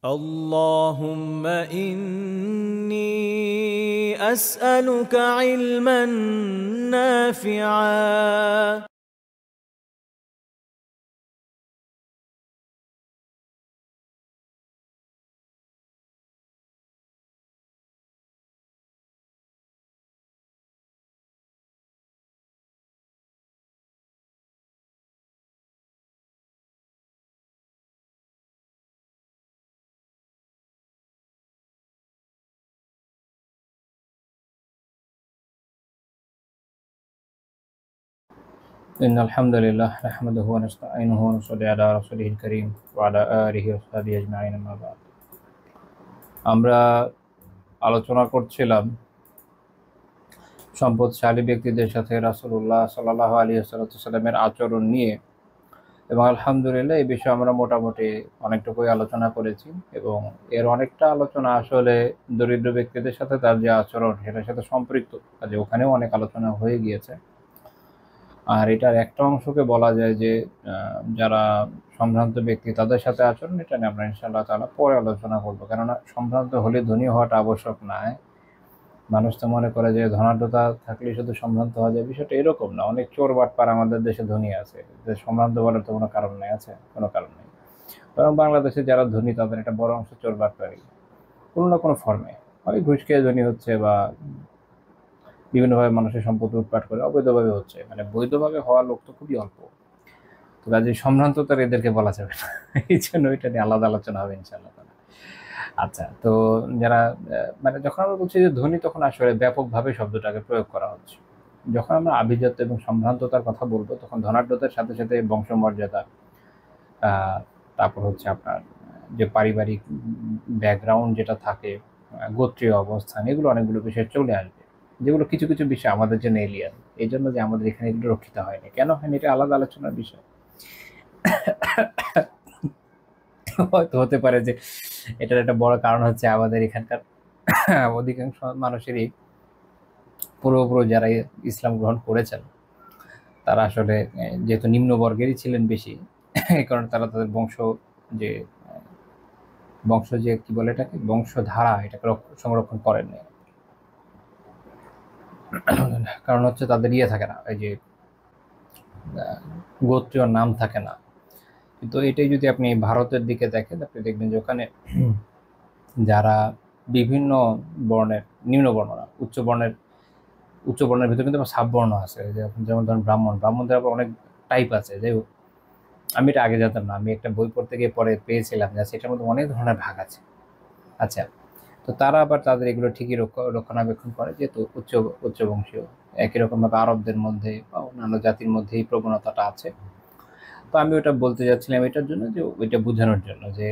اللهم إني أسألك علما نافعا إن الحمد لله نحمده ونستعينه ونصلي على رسوله الكريم وعلى آله وصحبه أجمعين أما بعد আমরা আলোচনা করছিলাম সম্পদশালী ব্যক্তিদের সাথে রাসূলুল্লাহ সাল্লাল্লাহু আলাইহি ওয়াসাল্লামের আচরণ নিয়ে এবং আলহামদুলিল্লাহ এই বিষয়ে আমরা মোটামুটি অনেকটুকুই আলোচনা করেছি এবং এর অনেকটা আলোচনা আসলে দরিদ্র ব্যক্তিদের সাথে তার যে আচরণ সেটার সাথে সম্পৃক্ত, কাজে ওখানেও অনেক আলোচনা হয়ে গিয়েছে। আর এটার একটা অংশকে বলা যায় যে যারা সম্ভ্রান্ত ব্যক্তি তাদের সাথে আচরণ, এটা নিয়ে আমরা ইনশাআল্লাহ তাআলা পরে আলোচনা করবো। কেননা সম্ভ্রান্ত হলে ধনী হওয়াটা আবশ্যক নয়। মানুষ তো মনে করে যে ধনাঢ্যতা থাকলে শুধু সম্ভ্রান্ত হওয়া যায়, বিষয়টা এরকম না। অনেক চোর বাটপার আমাদের দেশে ধনী আছে, যে সম্ভ্রান্ত বলার তো কোনো কারণ নেই, আছে কোনো কারণ নেই। বরং বাংলাদেশে যারা ধনী তাদের একটা বড় অংশ চোর বাটপারই, কোনো না কোনো ফর্মে, হয় ঘুষ খেয়ে ধনী হচ্ছে বা বিভিন্নভাবে মানুষের সম্পদ লুটপাট করে অবৈধভাবে হচ্ছে। মানে বৈধভাবে হওয়া লোক তো খুবই অল্প, তো কাজে সম্ভ্রান্ততার এদেরকে বলা যাবে না। এই জন্য এটা নিয়ে আলাদা আলোচনা হবে ইনশাআল্লাহ তাআলা। আচ্ছা, তো যারা মানে যখন আমরা বলছি যে ধনী, তখন আসলে ব্যাপকভাবে শব্দটাকে প্রয়োগ করা হচ্ছে। যখন আমরা আভিজাত্য এবং সম্ভ্রান্ততার কথা বলবো, তখন ধনাঢ্যতার সাথে সাথে বংশমর্যাদা, তারপর হচ্ছে আপনার যে পারিবারিক ব্যাকগ্রাউন্ড যেটা থাকে, গোত্রীয় অবস্থান, এগুলো অনেকগুলো বিষয় চলে আসবে, যেগুলো কিছু কিছু বিষয় আমাদের জন্য এলিয়ান। এই জন্য যে আমাদের এখানে এগুলো রক্ষিত হয়নি, কেন হয়নি, এটা আলাদা আলোচনার বিষয়। হয়তো হতে পারে যে এটার একটা বড় কারণ হচ্ছে আমাদের এখানকার অধিকাংশ মানুষেরই পূর্বপুরুষ যারা ইসলাম গ্রহণ করেছেন তারা আসলে যেহেতু নিম্নবর্গেরই ছিলেন বেশি, এই কারণে তারা তাদের যে বংশ যে কি বলে এটাকে বংশধারা, এটাকে সংরক্ষণ করেননি। কারণ হচ্ছে তাদের ইয়ে থাকে না, এই যে গোত্রীয় নাম থাকে না। কিন্তু এটাই যদি আপনি ভারতের দিকে দেখেন, আপনি দেখবেন যে ওখানে যারা বিভিন্ন বর্ণের, নিম্ন বর্ণ না, উচ্চ বর্ণের ভিতরে কিন্তু সাববর্ণ আছে। যেমন ধরেন ব্রাহ্মণদের আবার অনেক টাইপ আছে। যাই হোক, আমি এটা আগে জানতাম না, আমি একটা বই পড়তে গিয়ে পরে পেয়েছিলাম যে সেটার মধ্যে অনেক ধরনের ভাগ আছে। আচ্ছা, তো তারা আবার তাদের এগুলো ঠিকই রক্ষণাবেক্ষণ করে, যেহেতু উচ্চবংশীয়। একই রকমভাবে আরবদের মধ্যে বা অন্যান্য জাতির মধ্যে এই প্রবণতাটা আছে। তো আমি ওটা বলতে যাচ্ছিলাম এটার জন্য, যে ওইটা বোঝানোর জন্য যে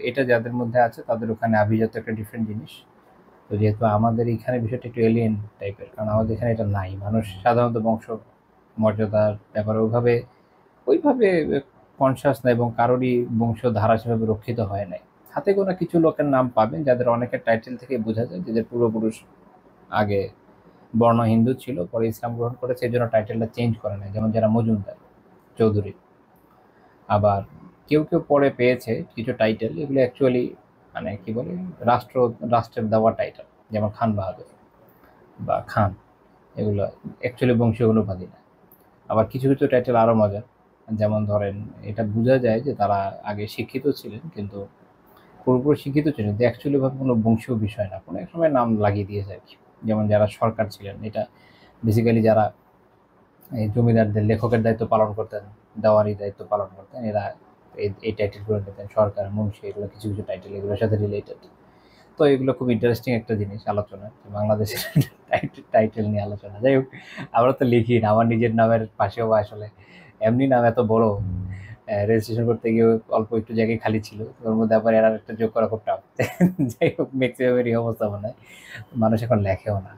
এটা যাদের মধ্যে আছে তাদের ওখানে আভিজাত্য একটা ডিফারেন্ট জিনিস। তো যেহেতু আমাদের এখানে বিষয়টা একটু এলিয়েন টাইপের, কারণ আমাদের এখানে এটা নাই। মানুষ সাধারণত বংশ মর্যাদার ব্যাপারে ওইভাবে কনসাস না, এবং কারোরই বংশধারা সেভাবে রক্ষিত হয় নাই। হাতে গোনা কিছু লোকের নাম পাবেন যাদের অনেকের টাইটেল থেকে বোঝা যায় যে পূর্বপুরুষ আগে বর্ণ হিন্দু ছিল, পরে ইসলাম গ্রহণ করেছে, এই জন্য টাইটেলটা চেঞ্জ করে নেয়। যেমন যারা মজুমদার, চৌধুরী। আবার কেউ কেউ পরে পেয়েছে কিছু টাইটেল, এগুলো অ্যাকচুয়ালি মানে কি বলে রাষ্ট্রের দেওয়া টাইটেল, যেমন খান বাহাদুর বা খান, এগুলো অ্যাকচুয়ালি বংশীয় উপাধি না। আবার কিছু কিছু টাইটেল আরও মজার, যেমন ধরেন এটা বোঝা যায় যে তারা আগে শিক্ষিত ছিলেন, কিন্তু পুরোপুরি শিক্ষিত ছিলেন, কিন্তু অ্যাকচুয়ালি ভাবে কোনো বংশীয় বিষয় না, কোনো এক সময় নাম লাগিয়ে দিয়েছে আর কি। যেমন যারা সরকার ছিলেন, এটা বেসিক্যালি যারা এই জমিদারদের লেখকের দায়িত্ব পালন করতেন, দেওয়ারি দায়িত্ব পালন করতেন, এরা এই টাইটেলগুলো নিতেন। সরকার, মুন্সি, এগুলো কিছু কিছু টাইটেল এগুলোর সাথে রিলেটেড। তো এগুলো খুব ইন্টারেস্টিং একটা জিনিস আলোচনা, বাংলাদেশের টাইটেল নিয়ে আলোচনা। যাই হোক, আমরা তো লিখি না, আমার নিজের নামের পাশেও আসলে এমনি নাম এত বড়, রেজিস্ট্রেশন করতে গিয়ে অল্প একটু জায়গায় খালি ছিল, ওর মধ্যে আবার এর একটা যোগ করা খুব টাফ। যাই হোক, ম্যাক্সিমামের এই অবস্থা মনে হয়, মানুষ এখন লেখেও না,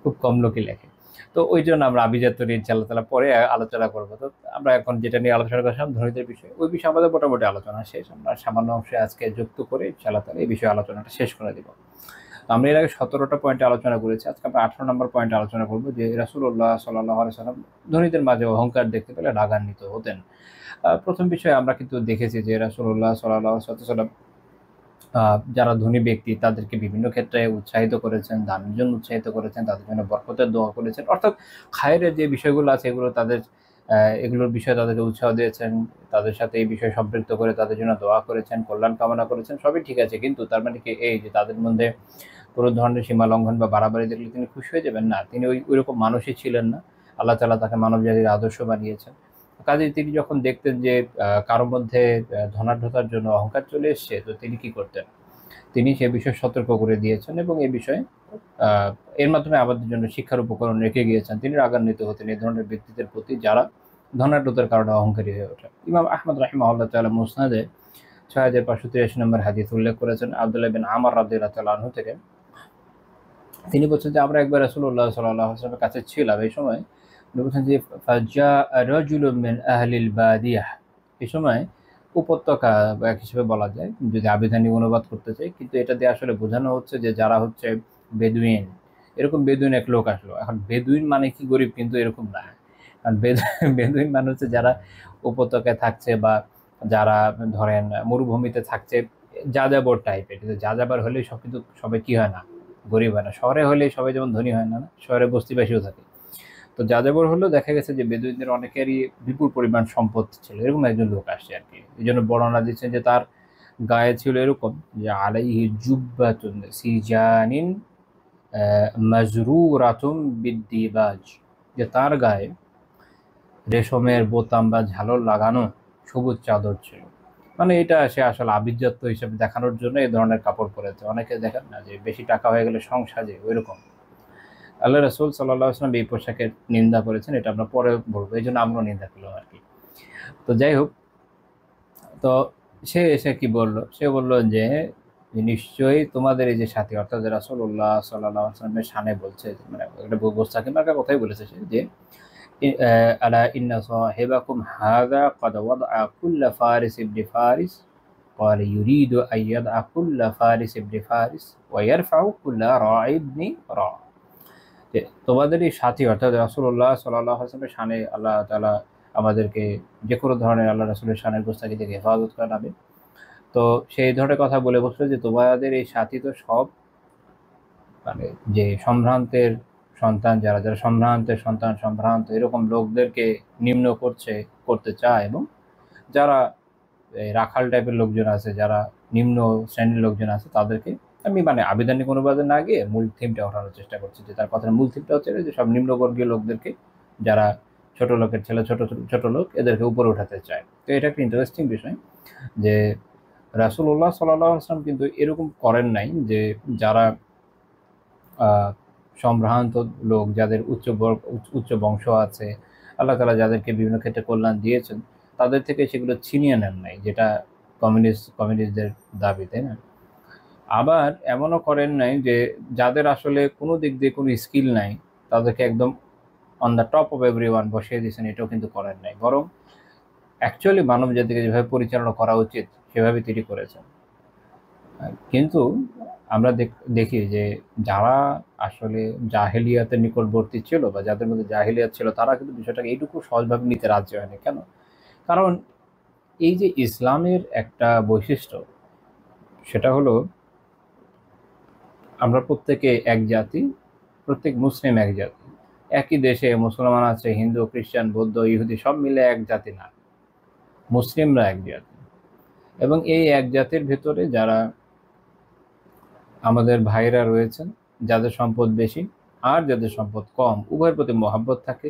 খুব কম লোকই লেখে। তো ওই জন্য আমরা আভিজাত্য নিয়ে ইনশাআল্লাহ তাআলা পরে আলোচনা করবো। তো আমরা এখন যেটা নিয়ে আলোচনা করছিলাম ধনীদের বিষয়ে, ওই বিষয়ে আমাদের মোটামুটি আলোচনা শেষ। আমরা সামান্য অংশে আজকে যুক্ত করে ইনশাআল্লাহ তাআলা এই বিষয়ে আলোচনাটা শেষ করে দিব। আমরা এর আগে 17টা পয়েন্টে আলোচনা করেছি, আজকে আমরা 18 নম্বর পয়েন্টে আলোচনা করবো যে রাসূলুল্লাহ সাল্লাল্লাহু আলাইহি ওয়াসাল্লাম ধনীদের মাঝে অহংকার দেখতে পেলে রাগান্বিত হতেন। প্রথম বিষয়ে আমরা কিন্তু দেখেছি যে রাসূলুল্লাহ সাল্লাল্লাহু আলাইহি ওয়াসাল্লাম যারা ধনী ব্যক্তি তাদেরকে বিভিন্ন ক্ষেত্রে উৎসাহিত করেছেন, দানের জন্য উৎসাহিত করেছেন, তাদের জন্য বরকতের দোয়া করেছেন। অর্থাৎ খায়েরের যে বিষয়গুলো আছে এগুলো এগুলোর বিষয়ে তাদেরকে উৎসাহ দিয়েছেন, তাদের সাথে এই বিষয়ে সম্পৃক্ত করে তাদের জন্য দোয়া করেছেন, কল্যাণ কামনা করেছেন, সবই ঠিক আছে। কিন্তু তার মানে কি এই যে তাদের মধ্যে কোনো ধরনের সীমা লঙ্ঘন বা বাড়াবাড়ি দেখলে তিনি খুশি হয়ে যাবেন? না, তিনি ওইরকম মানুষই ছিলেন না। আল্লাহ তাআলা তাকে মানব জাতির আদর্শ বানিয়েছেন। কাজেই তিনি যখন দেখতেন যে কারোর মধ্যে ধনাঢ্যতার জন্য অহংকার চলে এসছে, তো তিনি কি করতেন? তিনি সে বিষয়ে সতর্ক করে দিয়েছেন এবং এই বিষয়ে এর মাধ্যমে আমাদের জন্য শিক্ষার উপকরণ রেখে গিয়েছেন। তিনি রাগান্বিত হতেন এই ধরনের ব্যক্তিদের প্রতি যারা ধনাঢ্যতার কারণে অহংকারী হয়ে ওঠে। ইমাম আহমদ রাহিমাহুল্লাহ তাআলা মুসনাদে 6583 নম্বর হাদিস উল্লেখ করেছেন আব্দুল্লাহ বিন আমর রাদিয়াল্লাহু তাআলা আনহু থেকে। তিনি বলছেন যে আমরা একবার রাসূলুল্লাহ সাল্লাল্লাহু আলাইহি ওয়াসাল্লামের কাছে ছিলাম। এই সময় উনি বলছেন যে ফাজা রাজুলুম মিন আহলিল বাদিয়াহ। এই সময় উপত্যকা হিসেবে বলা যায় যদি আবিধানিক অনুবাদ করতে চাই, কিন্তু এটা দিয়ে আসলে বোঝানো হচ্ছে যে যারা হচ্ছে বেদুইন, এরকম বেদুইন এক লোক আসলো। এখন বেদুইন মানে কি গরিব, কিন্তু এরকম না। কারণ বেদুইন মানে হচ্ছে যারা উপত্যকায় থাকছে বা যারা ধরেন মরুভূমিতে থাকছে, যাযাবর টাইপের। কিন্তু যাযাবর হলেই সব কিন্তু সবাই কি হয় না, গরিব হয় না। শহরে হলে সবাই যেমন ধনী হয় না, শহরে বস্তিবাসীও থাকে। তো যাযাবর হলেও দেখা গেছে যে বেদুইনদের অনেকেরই বিপুল পরিমাণ সম্পদ ছিল। এরকম একজন লোক আসছে আর কি। এই জন্য বর্ণনা দিচ্ছেন যে তার গায়ে ছিল এরকম যে আলাইহি জুব্বাতুন সিজানিন মাজরুরাতুম বিদ্দিবাজ, যে তার গায়ে রেশমের বোতাম বা ঝালর লাগানো সবুজ চাদর ছিল। মানে এটা সে আসলে আভিজাত্য হিসেবে দেখানোর জন্য এই ধরনের কাপড় পরেছে। অনেকে দেখেন না যে বেশি টাকা হয়ে গেলে সংসাজে, ওইরকম। আল্লাহ রাসূল সাল্লাল্লাহু আলাইহি ওয়াসাল্লাম এই পোশাকের নিন্দা করেছেন, এটা আমরা পরে বলবো, এই জন্য আমরা নিন্দা করলাম আর কি। তো যাই হোক, তো সে এসে কি বলল? সে বলল যে নিশ্চয়ই তোমাদের এই যে সাথী, অর্থাৎ রাসূলুল্লাহ সাল্লাল্লাহু আলাইহি ওয়াসাল্লামের শানে বলছে, মানে একটা গোস্তাকি মার্কা কথাই বলেছে সে, যে আলা ইন্না সাহিবাকুম হাযা ক্বাদ ওয়াদআ কুল্লা ফারিস ইবনে ফারিস قال يريد أن يدع كل فارس ابن فارس ويرفع كل راع ابن راع। যে তোমাদের এই সাথী অর্থাৎ রাসূলুল্লাহ সাল্লাল্লাহু আলাইহি ওয়াসাল্লামের শানে আল্লাহ তাআলা আমাদেরকে যে কোনো ধরনের আল্লাহ রাসূলের শানের গোস্তাকি থেকে হেফাজত করেন। আমি তো সেই ধরনের কথা বলে বসলো যে তোমাদের এই সাথী তো সব মানে যে সম্ভ্রান্তের সন্তান, যারা যারা সম্ভ্রান্তের সন্তান, সম্ভ্রান্ত এরকম লোকদেরকে নিম্ন করতে চায়, এবং যারা রাখাল টাইপের লোকজন আছে, যারা নিম্ন শ্রেণীর লোকজন আছে, তাদেরকে আমি মানে আবিধানিক অনুবাদে না গিয়ে মূল থিমটা ওঠানোর চেষ্টা করছি। যে তার কথার মূল থিমটা হচ্ছে যে সব নিম্নবর্গীয় লোকদেরকে, যারা ছোট লোকের ছেলে, ছোট লোক, এদেরকে উপরে উঠাতে চায়। তো এটা একটা ইন্টারেস্টিং বিষয় যে রাসূলুল্লাহ সাল্লাল্লাহু আলাইহি ওয়াসাল্লাম কিন্তু এরকম করেন নাই যে যারা সম্ভ্রান্ত লোক, যাদের উচ্চ বংশ আছে, আল্লাহ তাআলা যাদেরকে বিভিন্ন ক্ষেত্রে কল্যাণ দিয়েছেন, তাদের থেকে সেগুলো ছিনিয়ে নেন নাই, যেটা কমিউনিস্টদের দাবি, তাই না? আবার এমনও করেন নাই যে যাদের আসলে কোনো দিক দিয়ে কোনো স্কিল নাই, তাদেরকে একদম on the top of everyone বসিয়ে দিয়েছেন, এটাও কিন্তু করেন নাই। বরং অ্যাকচুয়ালি মানব জাতিকে যেভাবে পরিচালনা করা উচিত সেভাবে তিনি করেছেন। কিন্তু আমরা দেখি যে যারা আসলে জাহেলিয়াতের নিকটবর্তী ছিল বা যাদের মধ্যে জাহেলিয়াত ছিল, তারা কিন্তু বিষয়টাকে এইটুকু সহজভাবে নিতে রাজি হয়নি। কেন? কারণ এই যে ইসলামের একটা বৈশিষ্ট্য, সেটা হলো আমরা প্রত্যেকে এক জাতি, প্রত্যেক মুসলিম এক জাতি। একই দেশে মুসলমান আছে, হিন্দু, খ্রিস্টান, বৌদ্ধ, ইহুদি সব মিলে এক জাতি না, মুসলিমরা এক জাতি। এবং এই এক জাতির ভেতরে যারা আমাদের ভাইরা রয়েছেন, যাদের সম্পদ বেশি আর যাদের সম্পদ কম, উভয়ের প্রতি মহাব্বত থাকে,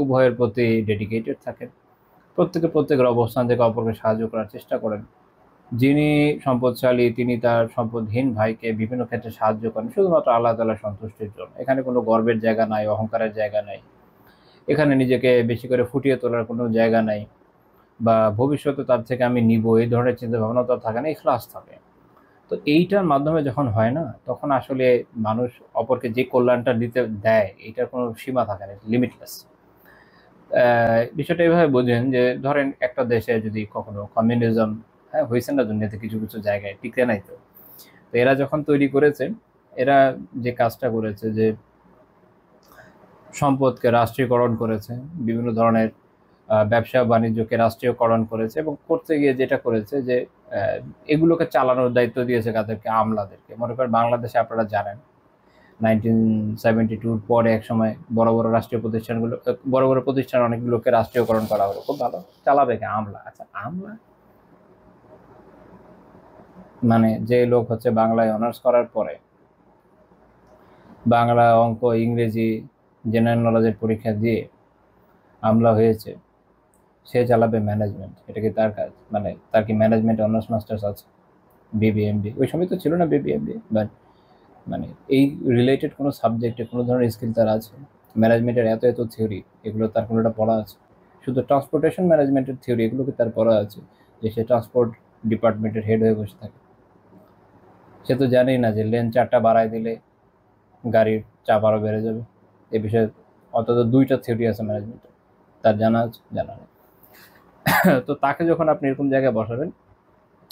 উভয়ের প্রতি ডেডিকেটেড থাকেন, প্রত্যেকের অবস্থান থেকে অপরকে সাহায্য করার চেষ্টা করেন। যিনি সম্পদশালী তিনি তার সম্পদহীন ভাইকে বিভিন্ন ক্ষেত্রে সাহায্য করেন শুধুমাত্র আল্লাহ তাআলার সন্তুষ্টির জন্য। এখানে কোনো গর্বের জায়গা নাই, অহংকারের জায়গা নাই, এখানে নিজেকে বেশি করে ফুটিয়ে তোলার কোনো জায়গা নাই, বা ভবিষ্যতে তার থেকে আমি নিব এই ধরনের চিন্তা ভাবনা তো থাকে না, ইখলাস থাকে। তো এইটার মাধ্যমে যখন হয় না, তখন আসলে মানুষ অপরকে যে কল্যাণটা দিতে দেয়, এইটার কোনো সীমা থাকে না, লিমিটলেস। বিষয়টা এইভাবে বোঝেন যে ধরেন একটা দেশে যদি কখনো কমিউনিজম হয়েছে না দুনিয়াতে, কিছু কিছু জায়গায় টিকে নাই। তো এরা যখন তৈরি করেছে, এরা যে কাজটা করেছে যে সম্পদকে রাষ্ট্রীয়করণ করেছে, বিভিন্ন ধরনের ব্যবসা বাণিজ্যকে রাষ্ট্রীয়করণ করেছে, এবং করতে গিয়ে যেটা করেছে যে এগুলোকে চালানোর দায়িত্ব দিয়েছে কাদেরকে? আমলাদেরকে। মনে করেন বাংলাদেশে আপনারা জানেন 1972 পরে এক সময় বড় বড় রাষ্ট্রীয় প্রতিষ্ঠানগুলো, বড় বড় প্রতিষ্ঠান অনেকগুলোকে রাষ্ট্রীয়করণ করা হলো, খুব ভালো। চালাবে কে? আমলা। আচ্ছা, আমলা মানে যে লোক হচ্ছে বাংলায় অনার্স করার পরে বাংলা, অঙ্ক, ইংরেজি, জেনারেল নলেজের পরীক্ষা দিয়ে আমলা হয়েছে, সে চালাবে ম্যানেজমেন্ট। এটা কি তার কাজ? মানে তার কি ম্যানেজমেন্ট অনার্স মাস্টার্স আছে? বিবিএমবি ওই সময় তো ছিল না বিবিএমবি, বাট মানে এই রিলেটেড কোনো সাবজেক্টে কোনো ধরনের স্কিল তার আছে? ম্যানেজমেন্টের এত এত থিওরি, এগুলো তার কোনোটা পড়া আছে? শুধু ট্রান্সপোর্টেশন ম্যানেজমেন্টের থিওরি, এগুলোকে তার পড়া আছে যে সে ট্রান্সপোর্ট ডিপার্টমেন্টের হেড হয়ে বসে থাকে? সে তো জানেই না যে লেন 4টা বাড়ায় দিলে গাড়ির চাপ আরও বেড়ে যাবে। এ বিষয়ে অন্তত 2টা থিওরি আছে ম্যানেজমেন্টের, তার জানা আছে? জানা নেই। তো তাকে যখন আপনি এরকম জায়গায় বসাবেন,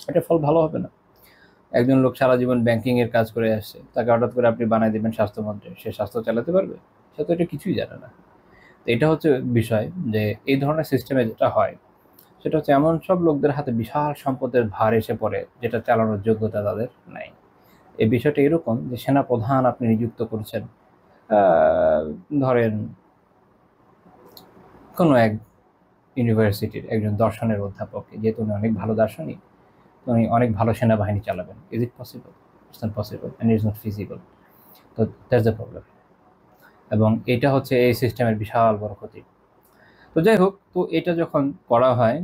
এটা ফল ভালো হবে না। একজন লোক সারা জীবন ব্যাংকিং এর কাজ করে আসছে, তাকে হঠাৎ করে আপনি বানাই দিবেন স্বাস্থ্যমন্ত্রী, সে স্বাস্থ্য চালাতে পারবে? সে তো এটা কিছুই জানে না। তো এটা হচ্ছে বিষয় যে এই ধরনের সিস্টেমে যেটা হয় সেটা হচ্ছে এমন সব লোকদের হাতে বিশাল সম্পদের ভার এসে পড়ে যেটা চালানোর যোগ্যতা তাদের নাই। এই বিষয়টা এরকম যে সেনা প্রধান আপনি নিযুক্ত করছেন ধরেন কোনো এক ইউনিভার্সিটির একজন দর্শনের অধ্যাপককে, যেহেতু উনি অনেক ভালো দার্শনিক, উনি অনেক ভালো সেনাবাহিনী চালাবেন। Is it possible? It's not possible and it's not feasible. তো দ্যাটস দ্য প্রবলেম, এবং এটা হচ্ছে এই সিস্টেমের বিশাল বড় ক্ষতি। তো যাই হোক, তো এটা যখন করা হয়,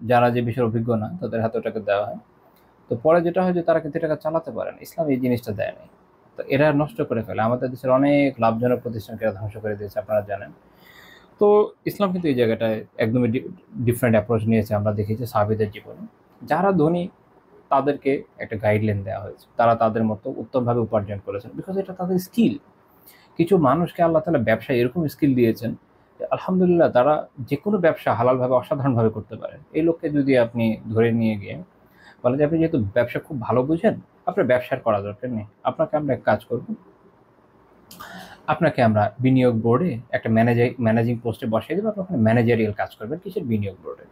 যারা যে বিষয়ের অভিজ্ঞ না তাদের হাতে ওটাকে দেওয়া হয়, তো পরে যেটা হয় যে তারা কিন্তু এটাকে চালাতে পারে না। ইসলাম এই জিনিসটা দেয় নাই, তো এরা নষ্ট করে ফেলে। আমাদের দেশের অনেক লাভজনক প্রতিষ্ঠানকে এরা ধ্বংস করে দিয়েছে, আপনারা জানেন। তো ইসলাম কিন্তু এই জায়গাটায় একদমই ডিফারেন্ট অ্যাপ্রোচ নিয়েছে। আমরা দেখেছি সাহাবীদের জীবনে যারা ধনী তাদেরকে একটা গাইডলাইন দেওয়া হয়েছে, তারা তাদের মতো উত্তমভাবে উপার্জন করেছেন, বিকজ এটা তাদের স্কিল। কিছু মানুষকে আল্লাহ তাআলা ব্যবসায় এরকম স্কিল দিয়েছেন যে আলহামদুলিল্লাহ তারা যে কোনো ব্যবসা হালালভাবে অসাধারণভাবে করতে পারেন। এই লোককে যদি আপনি ধরে নিয়ে গিয়ে বলে যে আপনি যেহেতু ব্যবসা খুব ভালো বুঝেন, আপনার ব্যবসার করা দরকার নেই, আপনাকে আমরা এক কাজ করব, আপনাকে আমরা বিনিয়োগ বোর্ডে একটা ম্যানেজিং পোস্টে বসিয়ে দেবো, আপনি ওখানে ম্যানেজারিয়াল কাজ করবেন। কিসের বিনিয়োগ বোর্ডে?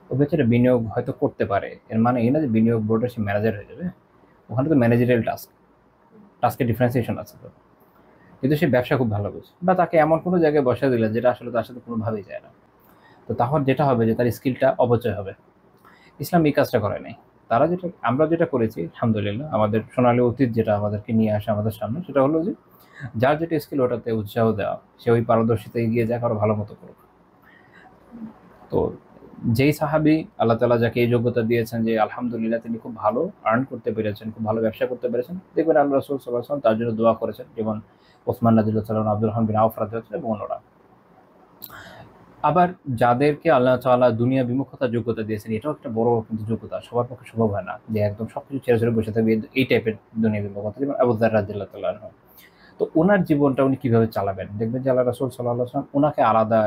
ও বেচারা বিনিয়োগ হয়তো করতে পারে, এর মানে এই না যে বিনিয়োগ বোর্ডের সে ম্যানেজার হয়ে যাবে। ওখানে তো ম্যানেজারিয়াল টাস্কের ডিফারেন্সিয়েশন আছে তো। কিন্তু সে ব্যবসা খুব ভালো বুঝে, বা তাকে এমন কোনো জায়গায় বসিয়ে দিলেন যেটা আসলে তার সাথে কোনোভাবেই যায় না, তো তখন যেটা হবে যে তার স্কিলটা অপচয় হবে। ইসলাম এই কাজটা করে নাই। তারা যেটা, আমরা যেটা করেছি আলহামদুলিল্লাহ, আমাদের সোনালী অতীত যেটা আমাদেরকে নিয়ে আসে আমাদের সামনে, সেটা হলো যে যার যেটা স্কিল ওটাতে উৎসাহ দেওয়া, সে ওই পারদর্শিতায় এগিয়ে যাক, আরো ভালো মতো করুক। তো যেই সাহাবী আল্লাহ তাআলা যাকে এই যোগ্যতা দিয়েছেন যে আলহামদুলিল্লাহ তিনি খুব ভালো আর্ন করতে পেরেছেন, খুব ভালো ব্যবসা করতে পেরেছেন, দেখবেন আল্লাহ রাসূল সাল্লাল্লাহু আলাইহি ওয়াসাল্লাম তার জন্য দোয়া করেছেন, যেমন ওসমান রাদিয়াল্লাহু তাআলা, আব্দুর রহমান বিন আউফ রাদিয়াল্লাহু তাআলা এবং অন্যরা। আবার যাদেরকে আল্লাহ তাআলা দুনিয়া বিমুখতা যোগ্যতা দিয়েছেন, এটাও একটা বড় কিন্তু যোগ্যতা, সবার পক্ষে সম্ভব হয় না যে একদম সবকিছু ছেড়ে ছেড়ে বসে থাকবে, এই টাইপের দুনিয়া বিমুখতা, যেমন আবু যর রাদিয়াল্লাহু তাআলা আনহু। তো ওনার জীবনটা উনি কিভাবে চালাবেন, দেখবেন যে আল্লাহ রাসূল সাল্লাল্লাহু আলাইহি ওয়াসাল্লাম ওনাকে আলাদা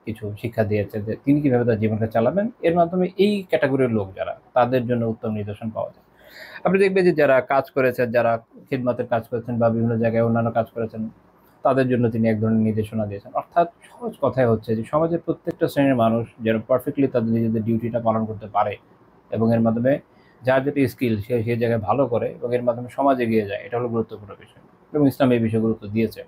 কিছু শিক্ষা দিয়েছে যে তিনি কিভাবে তার জীবনকে চালাবেন। এর মাধ্যমে এই ক্যাটাগরির লোক যারা, তাদের জন্য উত্তম নিদর্শন পাওয়া যায়। আপনি দেখবেন যে যারা কাজ করেছেন, যারা খিদমতের কাজ করেছেন বা বিভিন্ন জায়গায় অন্যান্য কাজ করেছেন, তাদের জন্য তিনি এক ধরনের নির্দেশনা দিয়েছেন। অর্থাৎ সহজ কথায় হচ্ছে যে সমাজের প্রত্যেকটা শ্রেণীর মানুষ যেন পারফেক্টলি তাদের নিজেদের ডিউটিটা পালন করতে পারে, এবং এর মাধ্যমে যার যেটি স্কিল সে সেই জায়গায় ভালো করে, এবং এর মাধ্যমে সমাজ এগিয়ে যায়। এটা হলো গুরুত্বপূর্ণ বিষয়, এবং ইসলাম এই বিষয়ে গুরুত্ব দিয়েছে।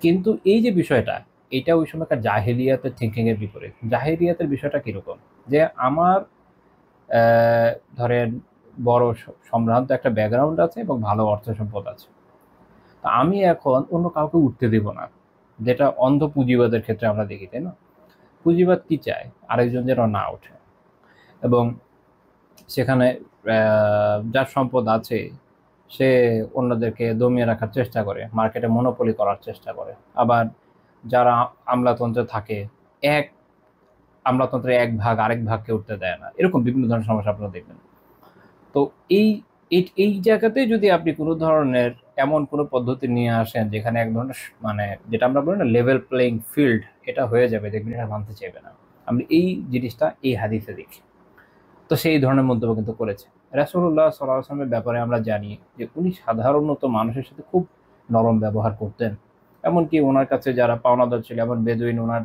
কিন্তু এই যে বিষয়টা, এটা ওই সময়কার জাহেলিয়াতের থিঙ্কিং এর বিপরীত। জাহেলিয়াতের বিষয়টা কিরকম, যে আমার ধরেন বড় সম্ভ্রান্ত একটা ব্যাকগ্রাউন্ড আছে এবং ভালো অর্থ সম্পদ আছে, তা আমি এখন অন্য কাউকে উঠতে দেব না, যেটা অন্ধ পুঁজিবাদের ক্ষেত্রে আমরা দেখি, তাই না? পুঁজিবাদ কি চায়? আরেকজন যেন না ওঠে, এবং সেখানে যার সম্পদ আছে সে অন্যদেরকে দমিয়ে রাখার চেষ্টা করে, মার্কেটে মনোপলি করার চেষ্টা করে। আবার যারা আমলাতন্ত্রে থাকে, এক আমলাতন্ত্রের এক ভাগ আরেক ভাগকে উঠতে দেয় না, এরকম বিভিন্ন ধরনের সমস্যা আপনারা দেখবেন। তো এই এই জায়গাতে যদি আপনি কোনো ধরনের এমন কোনো পদ্ধতি নিয়ে আসেন যেখানে এক ধরনের মানে যেটা আমরা বলি না লেভেল প্লেইং ফিল্ড, এটা হয়ে যাবে, দেখবেন এটা মানতে চাইবে না। আমি এই জিনিসটা এই হাদিসে দেখি। তো সেই ধরনের মন্তব্য কিন্তু করেছে রাসূলুল্লাহ সাল্লাল্লাহু আলাইহি ওয়াসাল্লামের ব্যাপারে। আমরা জানি যে উনি সাধারণত মানুষের সাথে খুব নরম ব্যবহার করতেন, এমনকি ওনার কাছে যারা পাওনাদার ছিল, এমন বেদুইন ওনার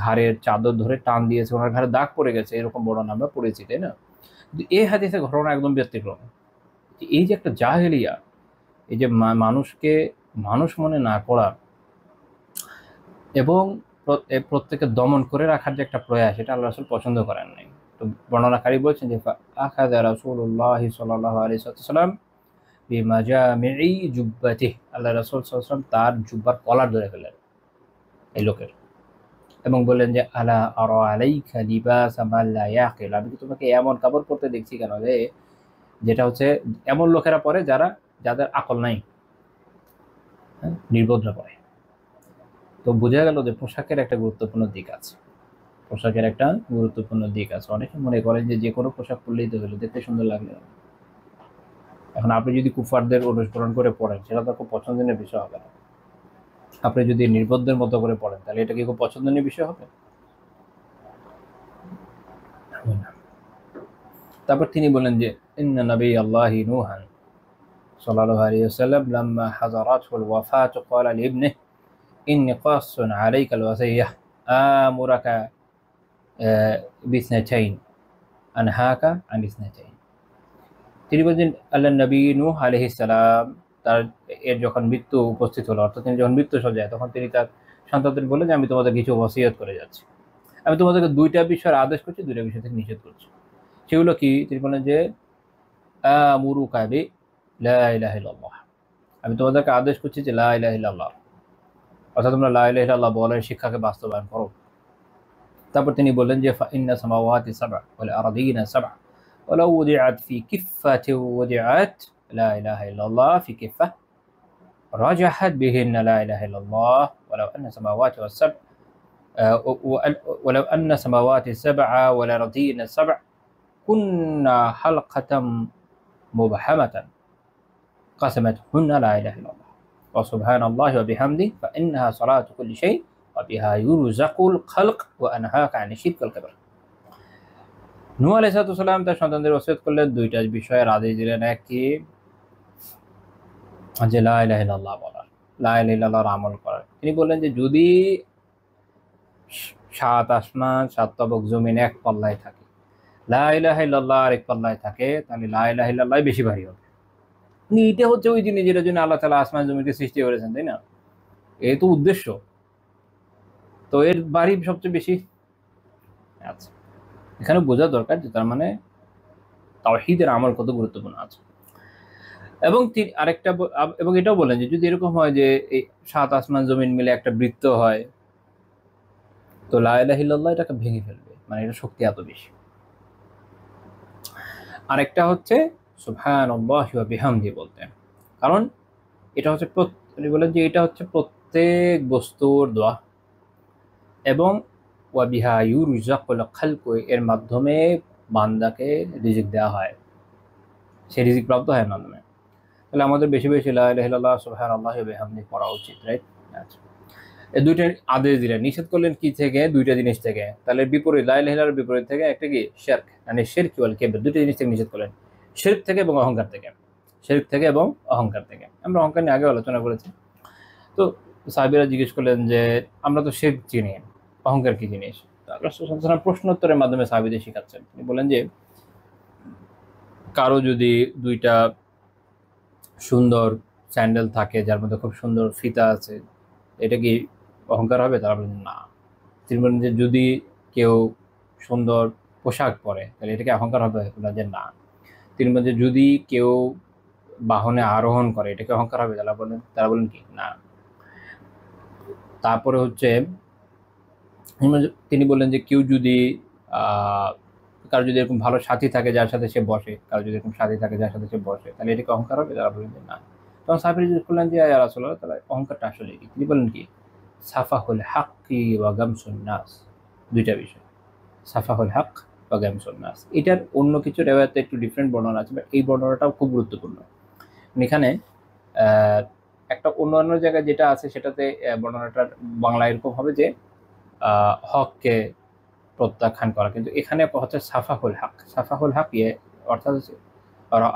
ঘাড়ের চাদর ধরে টান দিয়েছে, ওনার ঘাড়ে দাগ পড়ে গেছে, এরকম বর্ণনা আমরা পড়েছি, তাই না? কিন্তু এই হাদিসের ঘটনা একদম ব্যতিক্রম। এই যে একটা জাহেলিয়া, এই যে মানুষকে মানুষ মনে না করা এবং প্রত্যেকে দমন করে রাখার যে একটা প্রয়াস, এটা আল্লাহ রাসূল পছন্দ করেন নাই। তো বর্ণনাকারী বলছেন যে আখাযা রাসূলুল্লাহি সাল্লাল্লাহু আলাইহি ওয়াসাল্লাম বিমাজামি'i জুব্বাতিহি, আল্লাহ রাসূল সাল্লাল্লাহু আলাইহি ওয়াসাল্লাম তার জুব্বার কলার ধরে ফেললেন এই লোকের, এবং বললেন যে আলা আরা আলাইকা লিবাসা মান লা ইয়াকিল, আমি কি তোমাকে এমন কাপড় পরতে দেখছি কেন যে যেটা হচ্ছে এমন লোকেরা পরে যাদের আকল নাই, নির্বোধরা পরে। তো বোঝা গেল যে পোশাকের একটা গুরুত্বপূর্ণ দিক আছে, পোশাকের একটা গুরুত্বপূর্ণ দিক আছে। অনেকে মনে করেন যে কোনো পোশাক পরলেই তো হলো, দেখতে সুন্দর লাগলে। এখন আপনি যদি কুফারদের অনুসরণ করে পড়েন, সেটা তো খুব পছন্দনীয় বিষয় হবে না। আপনি যদি নির্বোধদের মতো করে পড়েন, তাহলে এটা কি খুব পছন্দনীয় বিষয় হবে? তারপর তিনি বলেন যে ইন্না নবী আল্লাহি নূহান সাল্লাল্লাহু আলাইহি ওয়াসাল্লাম লাম্মা হাযারাতহুল ওয়াফাতু ক্বালা লিবনিহি ইন্নী কাসসুন আলাইকাল ওয়াসিয়্যাহ আমুরাকা বিসনাতাইন আনহাকা আন ইসনাতাইন। তিনি বলেন আল্লাহ নবী নূহ আলাইহিস সালাম তার যখন মৃত্যু উপস্থিত হলো, অর্থাৎ তিনি যখন মৃত্যু সজ্জায়, তখন তিনি তার সন্তানদের বললেন যে আমি তোমাদের কিছু ওসিয়ত করে যাচ্ছি, আমি তোমাদেরকে দুইটা বিষয়ের আদেশ করছি, দুইটা বিষয় থেকে নিষেধ করছি। সেগুলো কি? তিনি বলেন যে আমুরুকা বি লা ইলাহা ইল্লাল্লাহ, আমি তোমাদেরকে আদেশ করছি যে লা ইলাহা ইল্লাল্লাহ, অর্থাৎ তোমরা লা ইলাহা ইল্লাল্লাহ বলার শিক্ষাকে বাস্তবায়ন করো। তারপর তিনি বললেন যে ফাইন্না সামাওয়াতি সাবআ ওয়াল আরদিনা সাবআ ওয়ালাউ উদিআত ফি কিফাতিন উদিআত লা ইলাহা ইল্লাল্লাহ ফি কিফা রাজাহাত বিহিন্না লা ইলাহা ইল্লাল্লাহ ওয়ালাউ আন্না সামাওয়াতি ওয়াস সাবআ ওয়ালাউ আন্না সামাওয়াতি সাবআ ওয়াল আরদিনা সাবআ কুন্না হালকাতাম মুবহামাতান কাসামাতহুন্না লা ইলাহা ইল্লাল্লাহ ওয়া সুবহানাল্লাহি ওয়া বিহামদিহি ফাইন্নাহা সালাতু কুল্লি শাই ওয়া বিহা ইউরযাকুল খালক ওয়া আনহাকা আনিশ শিরক ওয়াল কিবর। নূহ আলাইহিস সালাম তার সন্তানদের ওসিয়ত করলেন, দুইটা বিষয়ের আদেশ দিলেন। এক কি? যে লা ইলাহা ইল্লাল্লাহ বলা, লা ইলাহা ইল্লাল্লাহর আমল করা। তিনি বললেন যে যদি 7 আসমান 7 তবক জমিন এক পাল্লায় থাকে, লা ইলাহা ইল্লাল্লাহ আরেক পাল্লায় থাকে, তাহলে লা ইলাহা ইল্লাল্লাহ বেশি ভারী হবে। এটা হচ্ছে ওই জিনিস যেটার জন্য আল্লাহ তাআলা আসমান জমিনকে সৃষ্টি করেছেন, তাই না? এই তো উদ্দেশ্য, তো এর ভারী সবচেয়ে বেশি। আচ্ছা, এখানে বোঝা দরকার যে তার মানে তাওহীদের আমল কত গুরুত্বপূর্ণ আছে। এবং আরেকটা এবং এটাও বলেন যে যদি এরকম হয় যে এই 7 আসমান জমিন মিলে একটা বৃত্ত হয়, তো লা ইলাহা ইল্লাল্লাহ এটাকে ভেঙে ফেলবে, মানে এটা শক্তি এত বেশি। আরেকটা হচ্ছে সুবহানাল্লাহি ওয়া বিহামদিহি বলতেন, কারণ এটা হচ্ছে উনি বলেন যে এটা হচ্ছে প্রত্যেক বস্তুর দোয়া, এবং ওয়া বিহা ইউরযাকুল খালকু, এর মাধ্যমে বান্দাকে রিজিক দেওয়া হয়, সে রিজিক প্রাপ্ত হয় এর মাধ্যমে। তাহলে আমাদের বেশি বেশি লা ইলাহা ইল্লাল্লাহ সুবহানাল্লাহি ওয়া বিহামদিহি পড়া উচিত, রাইট? আচ্ছা, এই দুইটা আদেশ দিলেন, নিষেধ করলেন কি থেকে? দুইটা জিনিস থেকে। তাহলে বিপরীত, লা ইলাহা ইল্লাল্লাহর বিপরীত থেকে একটা কি? শিরক, মানে শিরক ওয়াল কিবর, দুইটা জিনিস থেকে নিষেধ করলেন, শিরক থেকে এবং অহংকার থেকে। শিরক থেকে এবং অহংকার থেকে। আমরা অহংকার নিয়ে আগে আলোচনা করেছি। তো সাহাবীরা জিজ্ঞেস করলেন যে আমরা তো শিরক চিনি, অহংকার কি জিনিস? রাসূল সাল্লাল্লাহু আলাইহি ওয়াসাল্লাম প্রশ্নোত্তরের মাধ্যমে সাহাবীদের শিখাচ্ছেন। তিনি বলেন যে কারো যদি দুইটা সুন্দর স্যান্ডেল থাকে যার মধ্যে খুব সুন্দর ফিতা আছে, এটা কি অহংকার হবে? তারা বলেন না। তিনি বলেন যে যদি কেউ সুন্দর পোশাক পরে, তাহলে এটা কি অহংকার হবে? বলেন যে না। তিনি বলেন যে যদি কেউ বাহনে আরোহণ করে, এটা কি অহংকার হবে? তারা বলেন কি না। তারপরে হচ্ছে তিনি বললেন যে কেউ যদি কারো যদি এরকম ভালো সাথী থাকে যার সাথে সে বসে, কারো যদি এরকম সাথী থাকে যার সাথে সে বসে, তাহলে এটা কি অহংকার হবে? তারা বলেন যে না। তখন সাহাবীরা জিজ্ঞেস করলেন যে ইয়া রাসূলুল্লাহ, তাহলে অহংকারটা আসলে কি? তিনি বলেন কি? সাফাহুল হাক্কি ওয়া গামসুন নাস, দুইটা বিষয়, সাফাহুল হক ওয়া গামসুন নাস। এটার অন্য কিছু রিওয়ায়াতে একটু ডিফারেন্ট বর্ণনা আছে, বাট এই বর্ণনাটাও খুব গুরুত্বপূর্ণ। এখানে একটা অন্যান্য জায়গায় যেটা আছে সেটাতে বর্ণনাটার বাংলা এরকম হবে যে হককে প্রত্যাখ্যান করা, কিন্তু এখানে হচ্ছে সাফাহুল হক। সাফাহুল হক অর্থাৎ হচ্ছে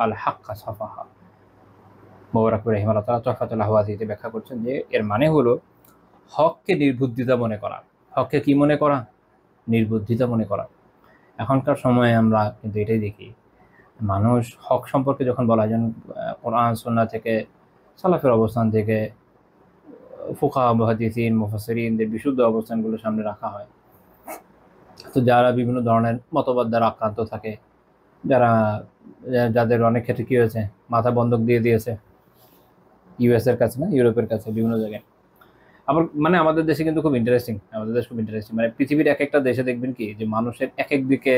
আল হাক্কা সাফাহা। মুবারাক রাহিমাহুল্লাহ তাআলা তুহফাতুল আহওয়াযিতে ব্যাখ্যা করছেন যে এর মানে হলো হককে নির্বুদ্ধিতা মনে করা, হককে কি মনে করা? নির্বুদ্ধিতা মনে করা। এখনকার সময়ে আমরা কিন্তু এটাই দেখি, মানুষ হক সম্পর্কে যখন বলা হয়, যেমন কোরআন সুন্নাহ থেকে, সালাফের অবস্থান থেকে, ফুকাহা মুহাদ্দিসিন মুফাসসিরিনদের বিশুদ্ধ অবস্থানগুলো সামনে রাখা হয়, তো যারা বিভিন্ন ধরনের মতবাদ দ্বারা আক্রান্ত থাকে, যাদের অনেক ক্ষেত্রে কি হয়েছে, মাথা বন্ধক দিয়ে দিয়েছে ইউএস এর কাছে, না ইউরোপের কাছে, বিভিন্ন জায়গায়। আবার মানে আমাদের দেশে কিন্তু খুব ইন্টারেস্টিং, আমাদের দেশ খুব ইন্টারেস্টিং, মানে পৃথিবীর এক একটা দেশে দেখবেন কি যে মানুষের এক এক দিকে,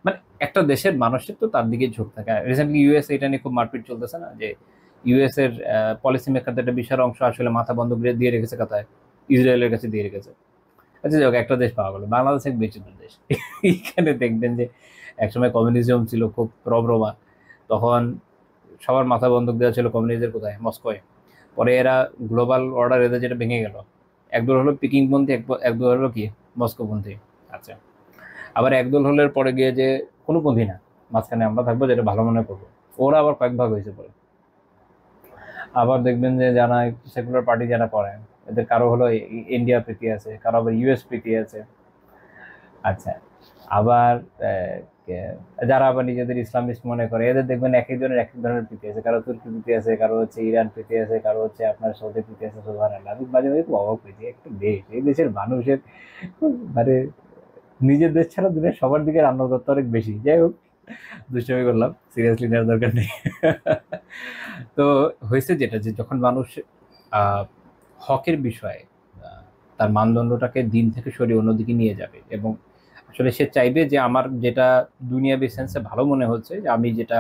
মানে একটা দেশের মানুষের তো তার দিকে ঝোঁক থাকে। রিসেন্টলি ইউএস এটা নিয়ে খুব মারপিট চলতেছে না, যে ইউএস এর পলিসি মেকারদের একটা বিশাল অংশ আসলে মাথা বন্ধক দিয়ে রেখেছে কথায়, ইসরায়েলের কাছে দিয়ে রেখেছে। আচ্ছা যাক, একটা দেশ পাওয়া গেল, বাংলাদেশ এক বিচিত্র দেশ। এখানে দেখবেন যে একসময় কমিউনিজম ছিল খুব রবরবা, তখন সবার মাথা বন্ধক দেওয়া ছিল কমিউনিস্টদের কোথায়, মস্কোয়। পরে এরা গ্লোবাল অর্ডার, এদের যেটা ভেঙে গেল, একদল হলো পিকিংপন্থী, একদল হলো কি মস্কোপন্থী। আচ্ছা, আবার একদল হলে পরে গিয়ে যে কোনো পন্থী না, মাঝখানে আমরা থাকবো, যেটা ভালো মনে করবো। ওরা আবার কয়েক ভাগ হয়েছে পরে। আবার দেখবেন যে যারা সেকুলার পার্টি যারা করে, এদের কারো হলো ইন্ডিয়া প্রীতি আছে, কারো আবার ইউএস প্রীতি আছে। আচ্ছা, আবার যারা আবার নিজেদের ইসলামিস্ট মনে করে, এদের দেখবেন এক একজনের এক এক ধরনের প্রীতি আছে, কারো তুর্কি প্রীতি আছে, কারো হচ্ছে ইরান প্রীতি আছে, কারো হচ্ছে আপনার সৌদি প্রীতি আছে। সুবহানাল্লাহ, আমি মাঝে মাঝে খুব অবাক হয়েছি, একটা দেশ, এই দেশের মানুষের মানে নিজের দেশ ছাড়া দুনিয়ার সবার দিকে রান্না করতে অনেক বেশি। যাই হোক, দুষ্টামি করলাম, সিরিয়াসলি নেওয়ার দরকার নেই। তো হয়েছে যেটা, যে যখন মানুষ হকের বিষয়ে তার মানদণ্ডটাকে দিন থেকে সরিয়ে অন্যদিকে নিয়ে যাবে, এবং আসলে সে চাইবে যে আমার যেটা দুনিয়াবি সেন্সে ভালো মনে হচ্ছে, যে আমি যেটা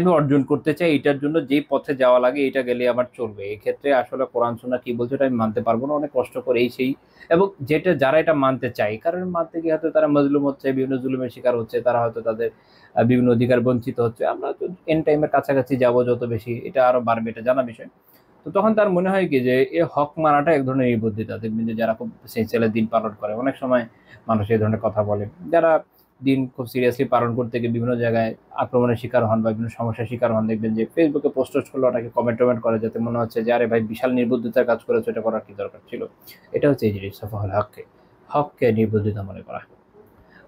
আমি অর্জন করতে চাই, এটার জন্য যেই পথে যাওয়া লাগে এটা গেলে আমার চলবে, এই ক্ষেত্রে আসলে কোরআন সুন্নাহ কি বলছে এটা আমি মানতে পারবো না, অনেক কষ্ট করে এই সেই। এবং যারা এটা মানতে চায়, কারণ মানতে গিয়ে হয়তো তারা মজলুম হচ্ছে, বিভিন্ন জুলুমের শিকার হচ্ছে, তারা হয়তো তাদের বিভিন্ন অধিকার বঞ্চিত হচ্ছে। আমরা তো এন্ড টাইমের কাছাকাছি যাবো, যত বেশি এটা আরো বাড়বে, এটা জানা বিষয়। তো তখন তার মনে হয় কি যে এ হক মানাটা এক ধরনের নির্বুদ্ধিতা। দেখবেন যে যারা খুব সিনসিয়ারলি দিন পালন করে, অনেক সময় মানুষ এই ধরনের কথা বলে, যারা দিন খুব সিরিয়াসলি পালন করতে গিয়ে বিভিন্ন জায়গায় আক্রমণের শিকার হন বা বিভিন্ন সমস্যার শিকার হন, দেখবেন যে ফেসবুকে পোস্ট করলে অনেকে কমেন্ট করে, যাতে মনে হচ্ছে যে আরে ভাই বিশাল নির্বুদ্ধিতার কাজ করেছে, এটা করার কি দরকার ছিল। এটা হচ্ছে এই জিনিস, সাফাহুল হককে নির্বুদ্ধিতা মনে করা।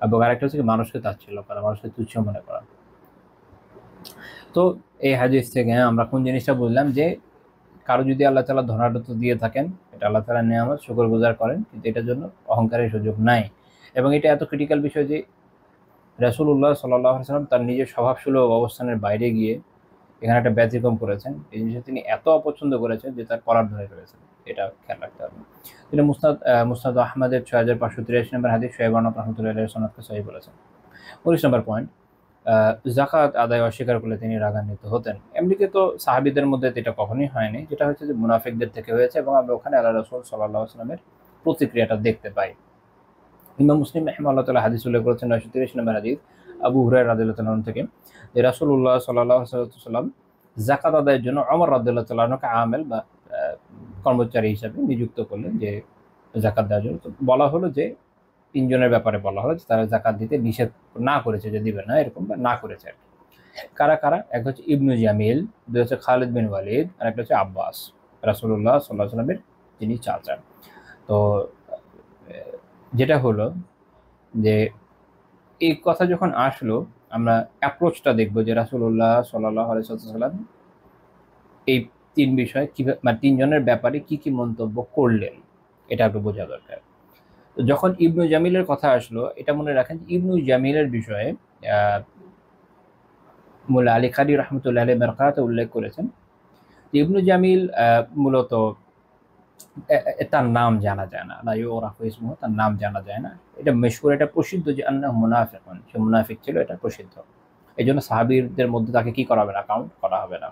এবং আরেকটা হচ্ছে মানুষকে তাচ্ছিল্য করা, মানুষকে তুচ্ছ মনে করা। তো এই হাদিস থেকে আমরা কোন জিনিসটা বুঝলাম, যে কারো যদি আল্লাহ তাআলা ধনাঢ্যতা দিয়ে থাকেন, এটা আল্লাহ তাআলার নিয়ামত, শুকরগুজার করেন, কিন্তু এটার জন্য অহংকারের সুযোগ নাই। এবং এটা এত ক্রিটিক্যাল বিষয় যে রাসূলুল্লাহ সাল্লাল্লাহু আলাইহি ওয়াসাল্লাম তার নিজের স্বভাবসুলভ অবস্থানের বাইরে গিয়ে এখানে একটা ব্যতিক্রম করেছেন। এই জিনিসটা তিনি এত অপছন্দ করেছেন যে তার করার ধরে ফেলেছেন। এটা খেয়াল রাখতে হবে। তিনি মুসনাদ আহমদের 6583 নম্বর হাদিস, শুআয়ব রাহমাতুল্লাহি আলাইহি সনদকে সহিহ বলেছেন। 19 নম্বর পয়েন্ট, যাকাত আদায় অস্বীকার করলে তিনি রাগান্বিত হতেন। এমনিতে তো সাহাবীদের মধ্যে এটা কখনোই হয়নি, যেটা হচ্ছে যে মুনাফিকদের থেকে হয়েছে, এবং আমরা ওখানে আল্লাহ রাসূল সাল্লাল্লাহু আলাইহি ওয়াসাল্লামের প্রতিক্রিয়াটা দেখতে পাই। ইমাম মুসলিম রাহিমাহুল্লাহ তাআলা হাদিস উল্লেখ করেছেন 930 নম্বর হাদিস, আবু হুরায়রা রাদিয়াল্লাহু তাআলা থেকে, যে রাসূলুল্লাহ সাল্লাল্লাহু আলাইহি ওয়াসাল্লাম যাকাত আদায়ের জন্য ওমর রাদিয়াল্লাহু তাআলা আনহুকে আমেল বা কর্মচারী হিসেবে নিযুক্ত করলেন, যে যাকাত দেওয়ার জন্য। তো বলা হলো যে তিনজনের ব্যাপারে বলা হলো যে তারা যাকাত দিতে নিষেধ না করেছে, যে দিবে না এরকম, বা না করেছে আর কি। কারা কারা? এক হচ্ছে ইবনু জামিল, দুই হচ্ছে খালিদ বিন ওয়ালিদ, আর একটা হচ্ছে আব্বাস, রাসূলুল্লাহ সাল্লাল্লাহু আলাইহি ওয়াসাল্লামের যিনি চাচা। তো যেটা হলো যে এই কথা যখন আসলো, আমরা অ্যাপ্রোচটা দেখবো যে রাসূলুল্লাহ সাল্লাল্লাহু আলাইহি ওয়াসাল্লাম এই তিন বিষয় কিভাবে, মানে তিনজনের ব্যাপারে কি কি মন্তব্য করলেন, এটা একটু বোঝা দরকার। তো যখন ইবনু জামিলের কথা আসলো, এটা মনে রাখেন ইবনু জামিলের বিষয়ে মুল্লা আলী কারি রহমতুল্লাহ আলাইহি মারকাতে উল্লেখ করেছেন। ইবনু জামিল মূলত তার নাম জানা যায় না, লা ইউরাফু ইসমুহু, তার নাম জানা যায় না। এটা মশহুর, এটা প্রসিদ্ধ যে আন্নাহু মুনাফিকুন, সে মুনাফিক ছিল, এটা প্রসিদ্ধ। এই জন্য সাহাবীদের মধ্যে তাকে কি করা হবে না, কাউন্ট করা হবে না,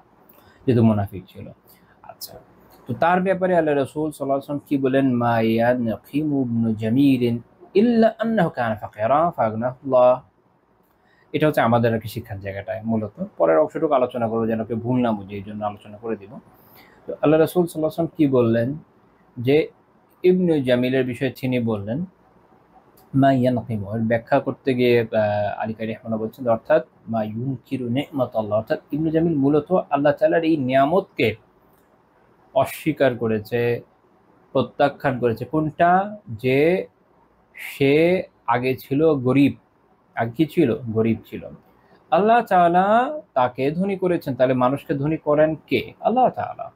যেহেতু মুনাফিক ছিল। আচ্ছা, তো তার ব্যাপারে আল্লাহ রাসূল সাল্লাল্লাহু আলাইহি ওয়াসাল্লাম কি বলেন, মা ইয়ানকিমু ইবনু জামিল ইল্লা আন্নাহু কানা ফাকিরা ফাগনাহুল্লাহ। এটা হচ্ছে আমাদের আর কি শিক্ষার জায়গাটায় মূলত। পরের অংশটুকু আলোচনা করবো, যেন কেউ ভুল না বুঝে, এই জন্য আলোচনা করে দিব। তো আল্লাহ রাসূল সাল্লাল্লাহু আলাইহি ওয়াসাল্লাম কি বললেন, যে ইবনু জামিলের বিষয়ে তিনি বললেন মা ইয়ানকিমু, এর ব্যাখ্যা করতে গিয়ে আলী কারি রাহিমাহুল্লাহ বলছেন, অর্থাৎ মা ইউনকিরু নি'মাতাল্লাহ, অর্থাৎ ইবনু জামিল মূলত আল্লাহ তাআলার এই নিয়ামতকে অস্বীকার করেছে, প্রত্যাখ্যান করেছে। কোনটা? যে সে আগে ছিল গরিব, আগে কি ছিল? গরিব ছিল। আল্লাহ তাআলা তাকে ধনী করেছেন। তাহলে মানুষকে ধনী করেন কে? আল্লাহ তাআলা।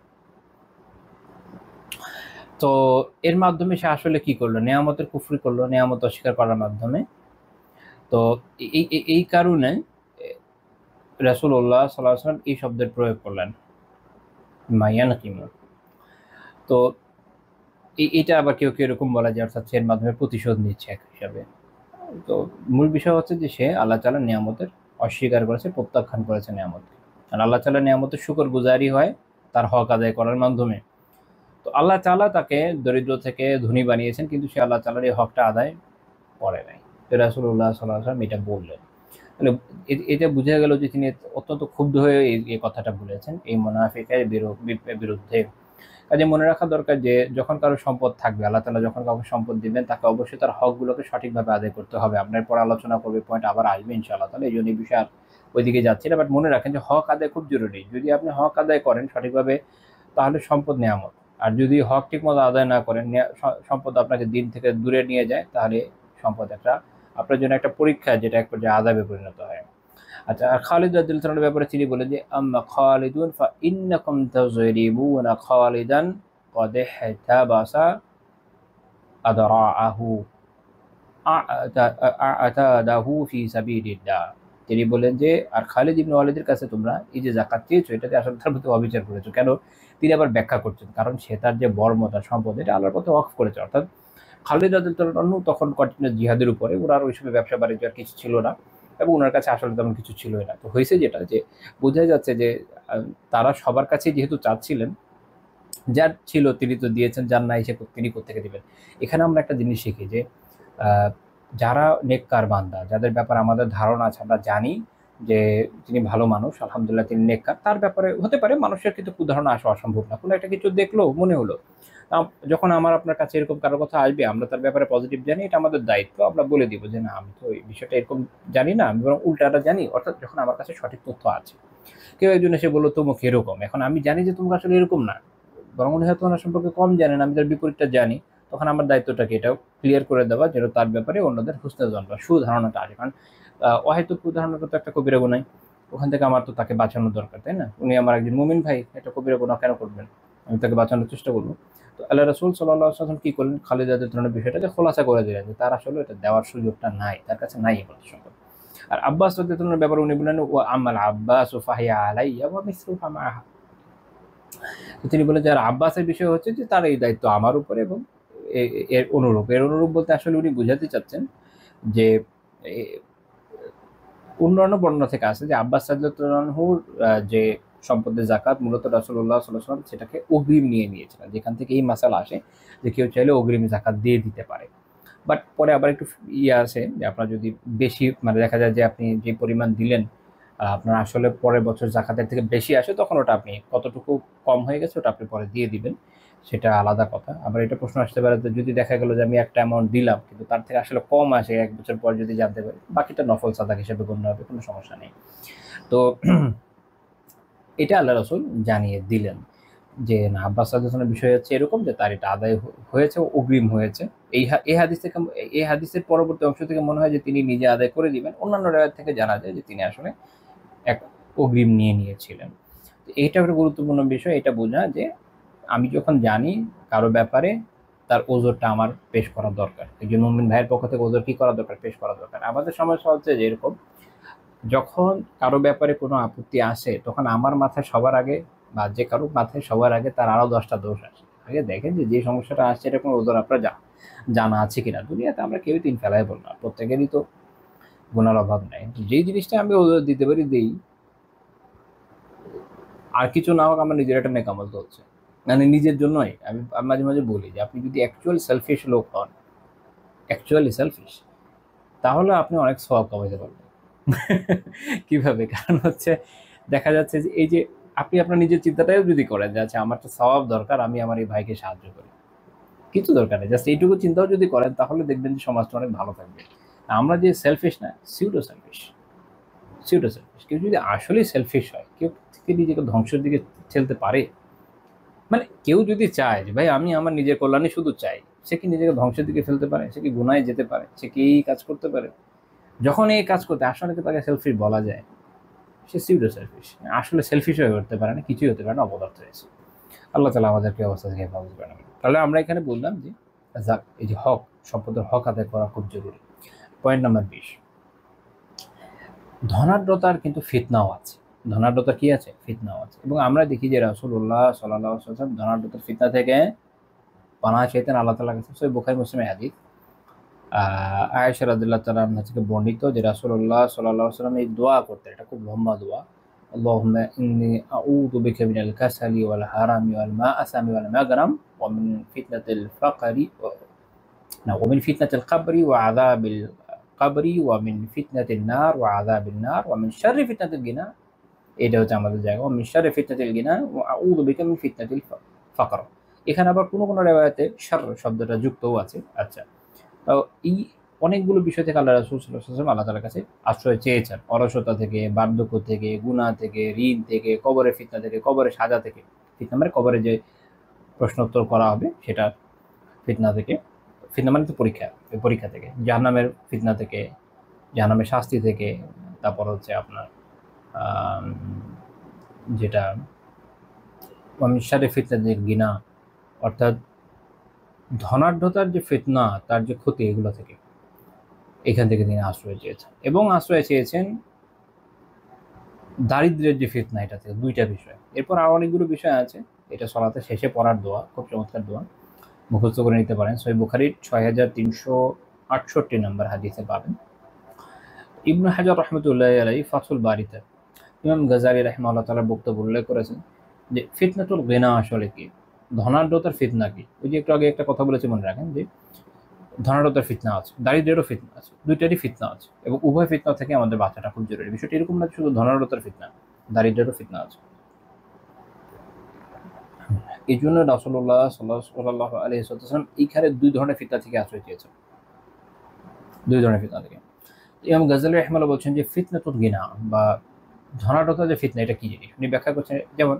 তো এর মাধ্যমে সে আসলে কি করলো? নেয়ামতের কুফরি করলো, নেয়ামত অস্বীকার করার মাধ্যমে। তো এই কারণে রাসূলুল্লাহ সাল্লাল্লাহু আলাইহি ওয়াসাল্লাম এই শব্দের প্রয়োগ করলেন, মায়ানকিমু। তো এটা আবার কেউ কেউ এরকম বলা যায়, অর্থাৎ এর মাধ্যমে প্রতিশোধ নিচ্ছে এক হিসাবে। তো মূল বিষয় হচ্ছে যে সে আল্লাহ তাআলার নিয়ামতের অস্বীকার করেছে, প্রত্যাখ্যান করেছে নিয়ামতকে। আর আল্লাহ তাআলার নিয়ামতের শুকরগুজারি হয় তার হক আদায় করার মাধ্যমে। তো আল্লাহ তাআলা তাকে দরিদ্র থেকে ধনী বানিয়েছেন, কিন্তু সে আল্লাহ তাআলার এই হকটা আদায় করে নাই। তো রাসূলুল্লাহ সাল্লাল্লাহু আলাইহি ওয়াসাল্লাম এটা বললেন। তাহলে এটা বোঝা গেল যে তিনি অত্যন্ত ক্ষুব্ধ হয়ে এই কথাটা বলেছেন এই মুনাফিকের বিরুদ্ধে। কাজে মনে রাখা দরকার যে যখন কারো সম্পদ থাকবে, আল্লাহ তাআলা যখন কাউকে সম্পদ দিবেন তাকে অবশ্যই তার হকগুলোকে সঠিকভাবে আদায় করতে হবে। আপনার পরে আলোচনা করবে, পয়েন্ট আবার আসবে ইনশাআল্লাহ তাআলা। এই জন্য এই বিষয়ে আর ওইদিকে যাচ্ছি না, বাট মনে রাখেন যে হক আদায় খুব জরুরি। যদি আপনি হক আদায় করেন সঠিকভাবে তাহলে সম্পদ নেয়ামত। আর যদি হক ঠিকমতো আদায় না করেন, সম্পদ আপনাকে দিন থেকে দূরে নিয়ে যায়, তাহলে সম্পদ একটা আপনার জন্য একটা পরীক্ষা, যেটা এক পর্যায়ে আযাবে পরিণত হয়। আচ্ছা, আর খালিদ রাদিয়াল্লাহু তাআলার ব্যাপারে তিনি বলেন যে আম্মা খালিদুন ফা ইন্নাকুম তাযরিবুনা খালিদান قد احتبس أدراعه أعتاده في سبيل الله। তিনি বলেন যে আর খালিদ ইবনে ওয়ালিদের কাছে তোমরা এই যে যাকাত চেয়েছো, এটাতে আসলে তার প্রতি অবিচার করেছো। কেন? তিনি আবার ব্যাখ্যা করছেন, কারণ সে তার যে বর্ম, তার সম্পদ, এটা আল্লাহর পথে ওয়াকফ করেছে। অর্থাৎ খালিদ রাদিয়াল্লাহু আনহু তখন কন্টিনিউয়াস জিহাদের উপরে, ওনার ওই সময় ব্যবসা বাণিজ্য আর কিছু ছিল না, এবং ওনার কাছে আসলে তেমন কিছু ছিলই না। তো হয়েছে যেটা, যে বোঝা যাচ্ছে যে তারা সবার কাছে যেহেতু চাচ্ছিলেন, যার ছিল তিনি তো দিয়েছেন, যার নাই সে তিনি কোত্থেকে দিবেন। এখানে আমরা একটা জিনিস শিখি যে যারা নেককার বান্দা, যাদের ব্যাপারে আমাদের ধারণা আছে, আমরা জানি যে তিনি ভালো মানুষ, আলহামদুলিল্লাহ তিনি নেককার, তার ব্যাপারে হতে পারে মানুষের কিন্তু কুধারণা আসা অসম্ভব না। কোনো একটা কিছু দেখলো, মনে হলো, যখন আমার আপনার কাছে এরকম কারো কথা আসবে, আমরা তার ব্যাপারে পজিটিভ জানি, এটা আমাদের দায়িত্ব। আমরা বলে দিব যে না, আমি তো এই বিষয়টা এরকম জানি না, আমি বরং উল্টাটা জানি। অর্থাৎ যখন আমার কাছে সঠিক তথ্য আছে, কেউ একজন এসে বললো তোমাকে এরকম, এখন আমি জানি যে তোমাকে আসলে এরকম না, বরং উনি হয়তো ওনার সম্পর্কে কম জানেন, আমি তার বিপরীতটা জানি, তখন আমার দায়িত্বটাকে এটাও ক্লিয়ার করে দেওয়া, যেন তার ব্যাপারে অন্যদের হুসনে জন বা সুধারণাটা আসে। কারণ অহেতুক কুধারণাটা তো একটা কবিরা গুনাহ, ওখান থেকে আমার তো তাকে বাঁচানোর দরকার, তাই না? উনি আমার একজন মুমিন ভাই, এটা কবিরা গুনাহ কেন করবেন? আমি তাকে বাঁচানোর চেষ্টা করবো। তো আল্লাহ রাসূল সাল্লাল্লাহু আলাইহি ওয়াসাল্লাম কি করলেন? খালিদ রাদিয়াল্লাহু আনহুর বিষয়টাকে খোলাসা করে দিলেন যে তার আসলে এটা দেওয়ার সুযোগটা নাই, তার কাছে নাই এই সম্পদ। আর আব্বাস রাদিয়াল্লাহু আনহুর ব্যাপারে উনি বললেন ওয়া আমাল আব্বাস ফাহিয়া আলাইয়া ওয়া মিসলুহা মাআহা। তিনি বলেন যে আর আব্বাসের বিষয় হচ্ছে যে তার এই দায়িত্ব আমার উপরে, এবং এর অনুরূপ বলতে আসলে উনি বুঝাতে চাচ্ছেন যে অন্যান্য বর্ণনা থেকে আসে যে আব্বাস রাদিয়াল্লাহু আনহুর যে সম্পদের যাকাত মূলত রাসূলুল্লাহ সাল্লাল্লাহু আলাইহি ওয়াসাল্লাম সেটাকে অগ্রিম নিয়ে নিয়েছিলেন, যেখান থেকে এই মাসালা আসে যে কেউ চাইলে অগ্রিম যাকাত দিয়ে দিতে পারে। বাট পরে আবার একটু আছে যে আপনার যদি বেশি, মানে দেখা যায় যে আপনি যে পরিমাণ দিলেন আপনার আসলে পরের বছর যাকাতের থেকে বেশি আসে, তখন ওটা আপনি কতটুকু কম হয়ে গেছে ওটা আপনি পরে দিয়ে দিবেন, সেটা আলাদা কথা। আবার এটা প্রশ্ন আসতে পারে যে যদি দেখা গেল যে আমি একটা অ্যামাউন্ট দিলাম কিন্তু তার থেকে আসলে কম আসে, 1 বছর পর যদি জানতে পারি, বাকিটা নফল সাদাক হিসেবে গণ্য হবে, কোনো সমস্যা নেই। তো এটা আল্লাহ রাসূল জানিয়ে দিলেন যে না, আব্বাস রাদিয়াল্লাহু আনহুর বিষয় হচ্ছে এরকম যে তার এটা আদায় হয়েছে, অগ্রিম হয়েছে। এই হাদিসের পরবর্তী অংশ থেকে মনে হয় যে তিনি নিজে আদায় করে দিবেন। অন্যান্য রাওয়ায়াত থেকে জানা যায় যে তিনি আসলে এক অগ্রিম নিয়ে নিয়েছিলেন। এইটা একটা গুরুত্বপূর্ণ বিষয়, এটা বোঝা যে আমি যখন জানি কারো ব্যাপারে, তার ওজরটা আমার পেশ করা দরকার। একজন মুমিন ভাইয়ের পক্ষ থেকে ওজর কি করা দরকার? পেশ করা দরকার। আমাদের সমস্যা হচ্ছে যে এরকম, যখন কারো ব্যাপারে কোনো আপত্তি আসে, তখন আমার মাথায় সবার আগে, বা যে কারো মাথায় সবার আগে তার আরও 10টা দোষ আসে। আগে দেখেন যে সমস্যাটা আসছে এটা কোনো ওজর আপনার জানা আছে কিনা। দুনিয়াতে আমরা কেউই তিন ফেলাই বল না, প্রত্যেকেরই তো গুনার অভাব নাই। যেই জিনিসটা আমি ওজর দিতে পারি দেই, আর কিছু না হোক আমার নিজের একটা নেকামল চলছে, মানে নিজের জন্যই। আমি মাঝে মাঝে বলি যে আপনি যদি অ্যাকচুয়ালি সেলফিশ লোক হন, অ্যাকচুয়ালি সেলফিশ, তাহলে আপনি অনেক সওয়াব কামাইতে পারবেন। কিভাবে? কারণ হচ্ছে দেখা যাচ্ছে যে এই যে আপনি আপনার নিজের চিন্তাটাও যদি করেন যে আচ্ছা আমার তো সওয়াব দরকার, আমি আমার এই ভাইকে সাহায্য করি, কিছু দরকার নেই, জাস্ট এইটুকু চিন্তাও যদি করেন, তাহলে দেখবেন যে সমাজটা অনেক ভালো থাকবে। আমরা যে সেলফিশ না, সিউডো সেলফিশ। কেউ যদি আসলেই সেলফিশ হয়, কেউ থেকে নিজেকে ধ্বংসের দিকে ঠেলতে পারে, মানে কেউ যদি চায় যে ভাই আমি আমার নিজের কল্যাণে শুধু চাই, সে কি নিজেকে ধ্বংসের দিকে ফেলতে পারে? সে কি গুনায় যেতে পারে? সে কি এই কাজ করতে পারে? যখন এই কাজ করতে আসলে কি তাকে সেলফিশ বলা যায়? সে সিউডো সেলফিশ। আসলে সেলফিশ হয়ে উঠতে পারে না, কিছুই হতে পারে না, অপদার্থ হয়েছে। আল্লাহ তালা আমাদেরকে অবস্থা থেকে হেফাজত করে নেবেন। তাহলে আমরা এখানে বললাম যে এই যে হক, সম্পদের হক আদায় করা খুব জরুরি। পয়েন্ট নাম্বার 20, ধনাঢ্যতার কিন্তু ফিতনাও আছে। ধনাঢ্যতার কি আছে? ফিতনাও আছে। এবং আমরা দেখি যে রাসূলুল্লাহ সাল্লাল্লাহু আলাইহি ওয়াসাল্লাম ধনাঢ্যতার ফিতনা থেকে পানাহ চাইতেন আল্লাহ তাআলার কাছে। সহিহ বুখারী মুসলিমের হাদিস। আয়েশা রাদিয়াল্লাহু তাআলা আনহা থেকে বর্ণিত যে রাসূলুল্লাহ সাল্লাল্লাহু আলাইহি ওয়াসাল্লাম এই দোয়া করতেন, এটা খুব লম্বা দোয়া। আল্লাহুম্মা ইন্নী আউযু বিকা মিনাল কাসালি ওয়াল হারামি ওয়াল মাআসামি ওয়াল মাগরাম ওয়া মিন ফিতনাতিল ফাকরি ওয়া মিন ফিতনাতিল কবরি ওয়া আযাবিল কবরি ওয়া মিন ফিতনাতিন নার ওয়া আযাবিন নার ওয়া মিন শাররি ফিতনাতিল গিনা। এটা হচ্ছে আমাদের জায়গা। ওয়া মিন শাররি ফিতনাতিল গিনা ওয়া আউযু বিকা মিন ফিতনাতিল ফাকর। এখানে আবার কোনো কোনো রিওয়ায়াতে শারর শব্দটা যুক্তও আছে। আচ্ছা, তো এই অনেকগুলো বিষয় থেকে আল্লাহ রাসূল সাল্লাল্লাহু আলাইহি ওয়াসাল্লাম আল্লাহ তাআলার কাছে আশ্রয় চেয়েছেন। অলসতা থেকে, বার্ধক্য থেকে, গুনাহ থেকে, ঋণ থেকে, কবরের ফিতনা থেকে, কবরের সাজা থেকে। ফিতনা মানে কবরে যে প্রশ্নোত্তর করা হবে সেটা ফিতনা থেকে। ফিতনা মানে তো পরীক্ষা, ওই পরীক্ষা থেকে। জাহান্নামের ফিতনা থেকে, জাহান্নামের শাস্তি থেকে, তারপর হচ্ছে আপনার যেটা ওয়া মিন শাররি ফিতনাতিল গিনা, অর্থাৎ ধনাঢ্যতার যে ফিতনা, তার যে ক্ষতি, এগুলো থেকে, এখান থেকে তিনি আশ্রয় চেয়েছেন। এবং আশ্রয় চেয়েছেন দারিদ্র্যের যে ফিতনা, এটা থেকে। দুইটা বিষয়। এরপর আরো অনেকগুলো বিষয় আছে, এটা সালাতের শেষে পড়ার দোয়া, খুব চমৎকার দোয়া, মুখস্থ করে নিতে পারেন। সহিহ বুখারীর 6368 নম্বর হাদিসে পাবেন। ইবনে হাজার রাহমাতুল্লাহি আলাইহি ফাথুল বারিতে ইমাম গাজালি রাহিমাহুল্লাহ তাআলার বক্তব্য উল্লেখ করেছেন যে ফিতনাতুল গিনা আসলে কি, ধনাঢ্যতার ফিতনা কি। ওই যে একটু আগে একটা কথা বলেছি, মনে রাখেন যে ধনাঢ্যতার ফিতনা আছে, দারিদ্র্যেরও ফিতনা আছে, দুইটারই ফিতনা আছে, এবং উভয় ফিতনা থেকে আমাদের বাঁচাটা খুব জরুরি। বিষয়টা এরকম না শুধু ধনাঢ্যতার ফিতনা, দারিদ্র্যেরও ফিতনা আছে। এই জন্য রাসূলুল্লাহ সাল্লাল্লাহু আলাইহি ওয়াসাল্লাম এইখানে দুই ধরনের ফিতনা থেকে আশ্রয় চেয়েছেন, দুই ধরনের ফিতনা থেকে। ইমাম গাজালি রাহিমাহুল্লাহ বলছেন যে ফিতনাতুল গিনা বা ধনাঢ্যতার যে ফিতনা, এটা কি জিনিস উনি ব্যাখ্যা করছেন। যেমন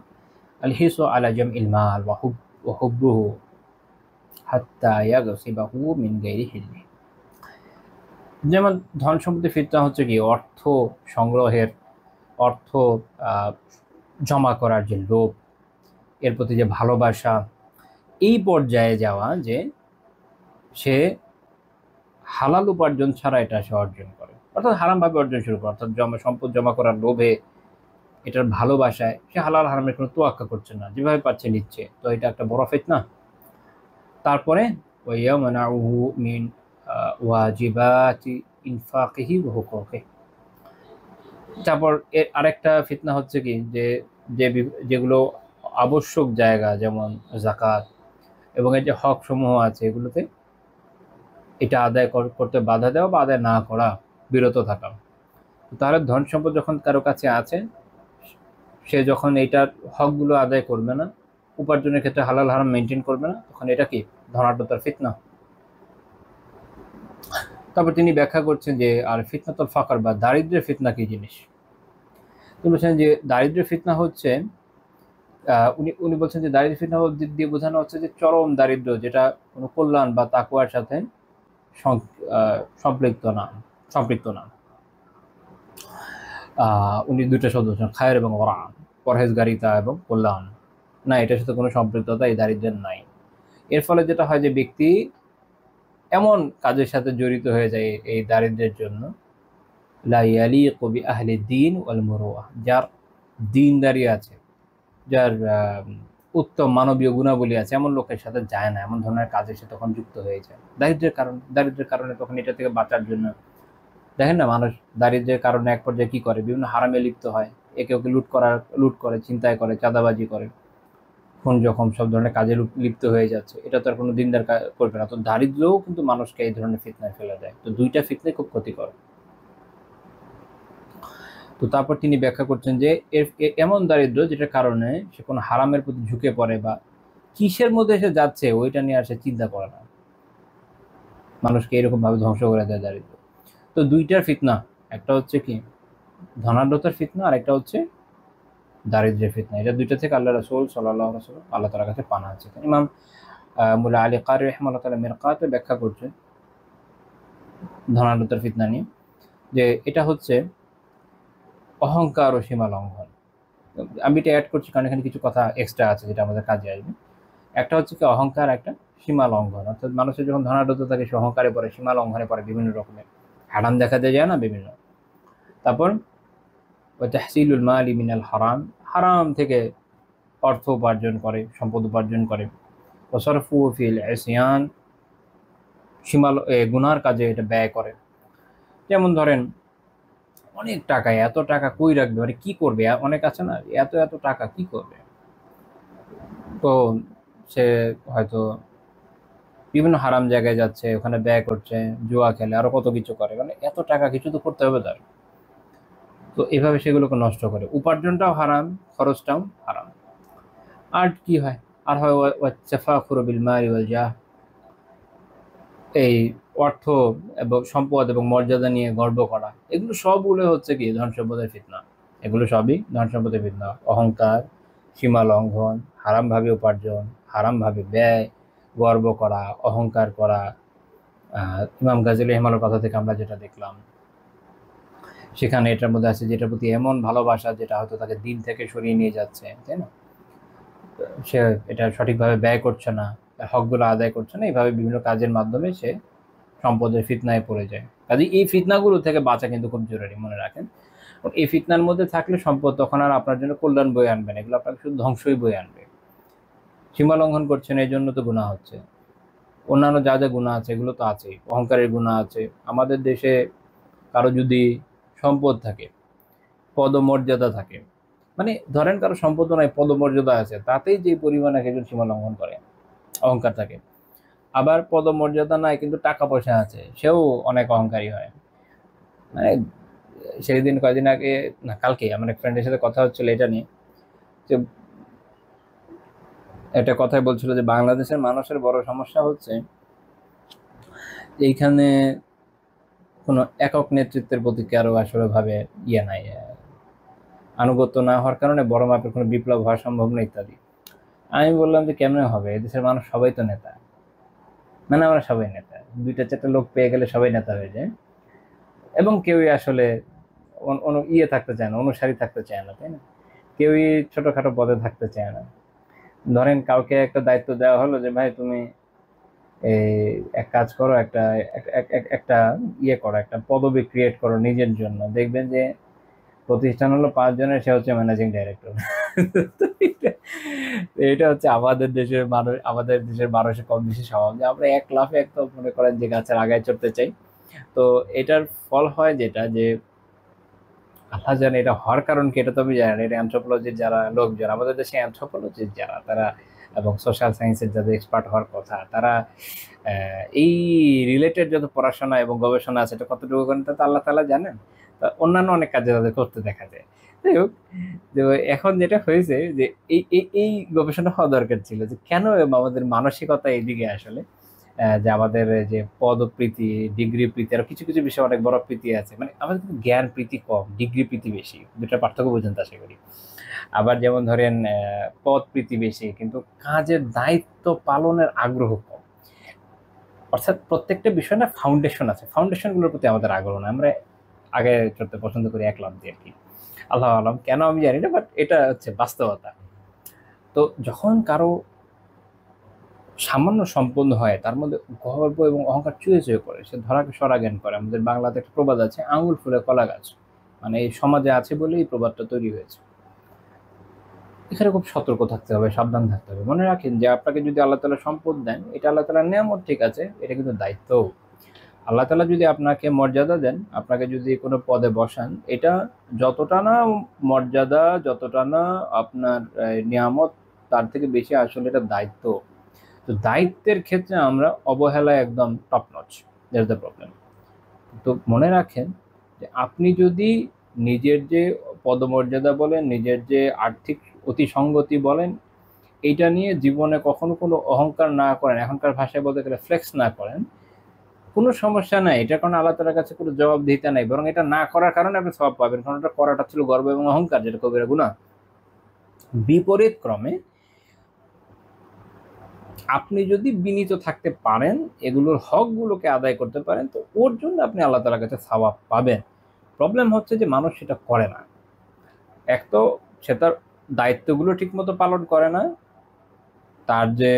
আল হিসু আলা জামইল মাল ওয়া হুব্বুহু হাত্তা ইয়াগসিবাহু মিন গায়রি হিল্লি। যেমন ধন সম্পত্তির ফিতনা হচ্ছে কি, অর্থ সংগ্রহের, অর্থ জমা করার যে লোভ, এর প্রতি যে ভালোবাসা, এই পর্যায়ে যাওয়া যে সে হালাল উপার্জন ছাড়া এটা সে অর্জন করে, অর্থাৎ হারামভাবে অর্জন শুরু করে, অর্থাৎ সম্পদ জমা করার লোভে, এটার ভালোবাসায় সে হালাল হারামের কোনো তোয়াক্কা করছে না, যেভাবে পাচ্ছে নিচ্ছে। তো এটা একটা বড় ফিতনা। তারপরে ওয়ায়ামনাউহু মিন ওয়াজিবাতি ইনফাকিহি ওয়া হুকুকিহি। তারপর এর আরেকটা ফিতনা হচ্ছে কি, যে যেগুলো আবশ্যক জায়গা, যেমন যাকাত এবং এর যে হক সমূহ আছে, এগুলোতে এটা আদায় করতে বাধা দেওয়া বা আদায় না করা, বিরত থাকা। তাহলে ধন সম্পদ যখন কারো কাছে আছে, সে যখন এইটার হকগুলো আদায় করবে না, উপার্জনের ক্ষেত্রে হালাল হারাম মেনটেন করবে না, তখন এটা কি, ধনাঢ্যতার ফিতনা। তারপর তিনি ব্যাখ্যা করছেন যে আর ফিতনাতুল ফাকর বা দারিদ্র্যের ফিতনা কি জিনিস। তিনি বলছেন যে দারিদ্র্যের ফিতনা হচ্ছে, উনি বলছেন যে দারিদ্র ফিতনা দিয়ে বোঝানো হচ্ছে যে চরম দারিদ্র্য, যেটা কোনো কল্যাণ বা তাকওয়ার সাথে সম্পৃক্ত না। উনি দুইটা শব্দ বলছেন, খায়ের এবং ওরা, পরহেজগারিতা এবং কল্যাণ, না, এটার সাথে কোনো সম্পৃক্ততা এই দারিদ্র্যের নাই। এর ফলে যেটা হয় যে ব্যক্তি এমন কাজের সাথে জড়িত হয়ে যায় এই দারিদ্র্যের জন্য, লা ইয়ালিকু বি আহলি দ্বীন ওয়াল মুরুআহ, যার দ্বীনদারি আছে, যার উত্তম মানবীয় গুণাবলী আছে, এমন লোকের সাথে যায় না, এমন ধরনের কাজের সাথে তখন যুক্ত হয়ে যায় দারিদ্র্যের কারণে। তখন এটা থেকে বাঁচার জন্য দেখেন না, মানুষ দারিদ্র্যের কারণে এক পর্যায়ে কি করে, বিভিন্ন হারামে লিপ্ত হয়, একে ওকে লুট করে, চিন্তায় করে, চাঁদাবাজি করে, খুন জখম সব ধরনের কাজে লিপ্ত হয়ে যাচ্ছে। এটা তো আর কোনো দিনদার করবে না। তো দারিদ্র্যও কিন্তু মানুষকে এই ধরনের ফিতনায় ফেলে দেয়। তো দুইটা ফিতনাই খুব ক্ষতিকর। তো তারপর তিনি ব্যাখ্যা করছেন যে এমন দারিদ্র্য যেটার কারণে সে কোনো হারামের প্রতি ঝুঁকে পড়ে বা কিসের মধ্যে সে যাচ্ছে ওইটা নিয়ে আর সে চিন্তা করে না, মানুষকে এরকম ভাবে ধ্বংস করে দেয় দারিদ্র্য। তো দুইটার ফিতনা, একটা হচ্ছে কি ধনাঢ্যতার ফিতনা, আর একটা হচ্ছে দারিদ্র্যের ফিতনা। এটা দুইটা থেকে আল্লাহ রাসূল সাল্লাল্লাহু আলাইহি ওয়াসাল্লাম আল্লাহ তাআলার কাছে পানা আছে। ইমাম মুল্লা আলী কারি রাহিমাহুল্লাহ তাআলা মিরকাতে ব্যাখ্যা করছেন ধনাঢ্যতার ফিতনা নিয়ে, যে এটা হচ্ছে অহংকার ও সীমা লঙ্ঘন। আমি এটা অ্যাড করছি কারণ এখানে কিছু কথা এক্সট্রা আছে যেটা আমাদের কাজে আসবে। একটা হচ্ছে কি অহংকার, একটা সীমা লঙ্ঘন। অর্থাৎ মানুষের যখন ধনাঢ্যতা থাকে সে অহংকারে পড়ে, সীমা লঙ্ঘনে পড়ে, বিভিন্ন রকমের হারাম দেখাতে যায় না বিভিন্ন। তারপর তাহসিলুল মালি মিনাল হারাম, হারাম থেকে অর্থ উপার্জন করে, সম্পদ উপার্জন করে। ওয়াসরফু ফিল ইসয়ান, সীমা গুনার কাজে এটা ব্যয় করে। যেমন ধরেন অনেক টাকা, এত টাকা কই রাখবে, মানে কি করবে, অনেক আছে না এত এত টাকা কি করবে, তো সে হয়তো বিভিন্ন হারাম জায়গায় যাচ্ছে, ওখানে ব্যয় করছে, জুয়া খেলে, আরো কত কিছু করে, মানে এত টাকা কিছু তো করতে হবে তার। তো এভাবে সেগুলোকে নষ্ট করে, উপার্জনটাও হারাম, খরচটাও হারাম। আর কি হয়, আর হয় ওয়াত্তাফাখুরু বিল মালি ওয়াল জাহ, এই অর্থ এবং সম্পদ এবং মর্যাদা নিয়ে গর্ব করা, এগুলো সবগুলো হচ্ছে কি ধন সম্পদের ফিতনা। এগুলো সবই ধন সম্পদের ফিতনা। অহংকার, সীমা লঙ্ঘন, হারামভাবে উপার্জন, হারামভাবে ব্যয়, গর্ব করা, অহংকার করা। ইমাম গাজী রহিমাহুল্লাহর কথা থেকে আমরা যেটা দেখলাম, সেখানে এটার মধ্যে আছে যেটার প্রতি এমন ভালোবাসা যেটা হয়তো তাকে দিন থেকে সরিয়ে নিয়ে যাচ্ছে, তাই না? সে এটা সঠিকভাবে ব্যয় করছে না, হকগুলো আদায় করছে না, এইভাবে বিভিন্ন কাজের মাধ্যমে সে সম্পদের ফিতনায় পড়ে যায়। কাজে এই ফিতনাগুলো থেকে বাঁচা কিন্তু খুব জরুরি, মনে রাখেন। এই ফিতনার মধ্যে থাকলে সম্পদ তখন আর আপনার জন্য কল্যাণ বয়ে আনবে না, এগুলো আপনাকে শুধু ধ্বংসই বয়ে আনবে। সীমা লঙ্ঘন করছেন, এই জন্য তো গুনাহ হচ্ছে। অন্যান্য যা যা গুনাহ আছে এগুলো তো আছেই, অহংকারের গুনাহ আছে। আমাদের দেশে কারো যদি সম্পদ থাকে, পদমর্যাদা থাকে, মানে ধরেন কারো সম্পদ নাই, পদমর্যাদা আছে, তাতেই যে পরিমাণে একজন সীমা লঙ্ঘন করে, অহংকার থাকে। আবার পদমর্যাদা নাই কিন্তু টাকা পয়সা আছে, সেও অনেক অহংকারী হয়। মানে সেই দিন কয়েকদিন আগে, না কালকে, আমার এক ফ্রেন্ডের সাথে কথা হচ্ছিল এটা নিয়ে, যে একটা কথাই বলছিল যে বাংলাদেশের মানুষের বড় সমস্যা হচ্ছে এইখানে কোনো একক নেতৃত্বের প্রতি কারো আসলে ভাবে ইয়ে নাই, আনুগত্য না হওয়ার কারণে বড় মাপের কোনো বিপ্লব হওয়া সম্ভব না ইত্যাদি। আমি বললাম যে কেমনে হবে, এদেশের মানুষ সবাই তো নেতা, মানে আমরা সবাই নেতা, দুইটা চারটা লোক পেয়ে গেলে সবাই নেতা হয়ে যায়, এবং কেউই আসলে ইয়ে থাকতে চায় না, অনুসারী থাকতে চায় না, তাই না? কেউই ছোটখাটো পদে থাকতে চায় না। ধরেন কাউকে একটা দায়িত্ব দেওয়া হলো যে ভাই তুমি এই এক কাজ করো, একটা একটা ইয়ে করো, একটা পদবি ক্রিয়েট করো নিজের জন্য, দেখবেন যে প্রতিষ্ঠান হলো 5 জনের, সে হচ্ছে ম্যানেজিং ডাইরেক্টর। এটা হচ্ছে আমাদের দেশের মানুষের কম বেশি স্বভাব, যে আমরা এক লাফে একদম মনে করেন যে গাছের আগায় চড়তে চাই। তো এটার ফল হয় যেটা, যে আল্লাহ জানে এটা হওয়ার কারণ কি, এটা তো আমি জানি না। এটা অ্যানথ্রোপোলজির যারা লোকজন, আমাদের দেশে অ্যানথ্রোপোলজির যারা, তারা এবং সোশ্যাল সায়েন্সের যাদের এক্সপার্ট হওয়ার কথা, তারা এই রিলেটেড যত পড়াশোনা এবং গবেষণা আছে এটা কতটুকু করেন তা তো আল্লাহ তাআলা জানেন। তা অন্যান্য অনেক কাজে তাদের করতে দেখা যায়। যাই হোক, তো এখন যেটা হয়েছে যে এই গবেষণা হওয়া দরকার ছিল যে কেন আমাদের মানসিকতা এইদিকে আসলে, যে আমাদের যে পদপ্রীতি, ডিগ্রি প্রীতি, আর কিছু কিছু বিষয়ে অনেক বড় প্রীতি আছে, মানে আমাদের কিন্তু জ্ঞান প্রীতি কম, ডিগ্রি প্রীতি বেশি, দুটা পার্থক্য পর্যন্ত আশা করি। আবার যেমন ধরেন পদ প্রীতি বেশি কিন্তু কাজের দায়িত্ব পালনের আগ্রহ কম। অর্থাৎ প্রত্যেকটা বিষয় না ফাউন্ডেশন আছে, ফাউন্ডেশনগুলোর প্রতি আমাদের আগ্রহ না, আমরা আগে চলতে পছন্দ করি এক লাফ দিয়ে আর কি। আল্লাহ আলম, কেন আমি জানি না, বাট এটা হচ্ছে বাস্তবতা। তো যখন কারো সামান্য সম্পন্ন হয়, তার মধ্যে গর্ব এবং অহংকার চুয়ে চুয়ে পড়ে, সে ধরাকে সরা জ্ঞান করে। আমাদের বাংলাতে একটা প্রবাদ আছে, আঙুল ফুলে কলা গাছ, মানে এই সমাজে আছে বলে এই প্রবাদটা তৈরি হয়েছে। এখানে খুব সতর্ক থাকতে হবে, সাবধান থাকতে হবে। মনে রাখেন যে আপনাকে যদি আল্লাহ তাআলা সম্পদ দেন, এটা আল্লাহ তাআলার নিয়ামত, ঠিক আছে, এটা কিন্তু দায়িত্ব। আল্লাহ তাআলা যদি আপনাকে মর্যাদা দেন, আপনাকে যদি কোনো পদে বসান, এটা যতটা না মর্যাদা, যতটা না আপনার নিয়ামত, তার থেকে বেশি আসলে এটা দায়িত্ব। তো দায়িত্বের ক্ষেত্রে আমরা অবহেলায় একদম top notch, that's the problem. তো মনে রাখেন যে আপনি যদি নিজের যে পদমর্যাদা বলেন, নিজের যে আর্থিক অতিসঙ্গতি বলেন, এইটা নিয়ে জীবনে কখনো কোনো অহংকার না করেন, এখনকার ভাষায় বলতে গেলে ফ্লেক্স না করেন, কোনো সমস্যা নাই। এটার কারণে আল্লাহ তাআলার কাছে কোনো জবাবদিহিতা নাই, বরং এটা না করার কারণে আপনি সওয়াব পাবেন, কারণ এটা করাটা ছিল গর্ব এবং অহংকার, যেটা কবিরা গুনাহ। বিপরীত ক্রমে আপনি যদি বিনীত থাকতে পারেন, এগুলোর হকগুলোকে আদায় করতে পারেন, তো ওর জন্য আপনি আল্লাহ তাআলার কাছে সওয়াব পাবেন। প্রবলেম হচ্ছে যে মানুষ সেটা করে না। এক তো সে তার দায়িত্বগুলো ঠিকমতো পালন করে না, তার যে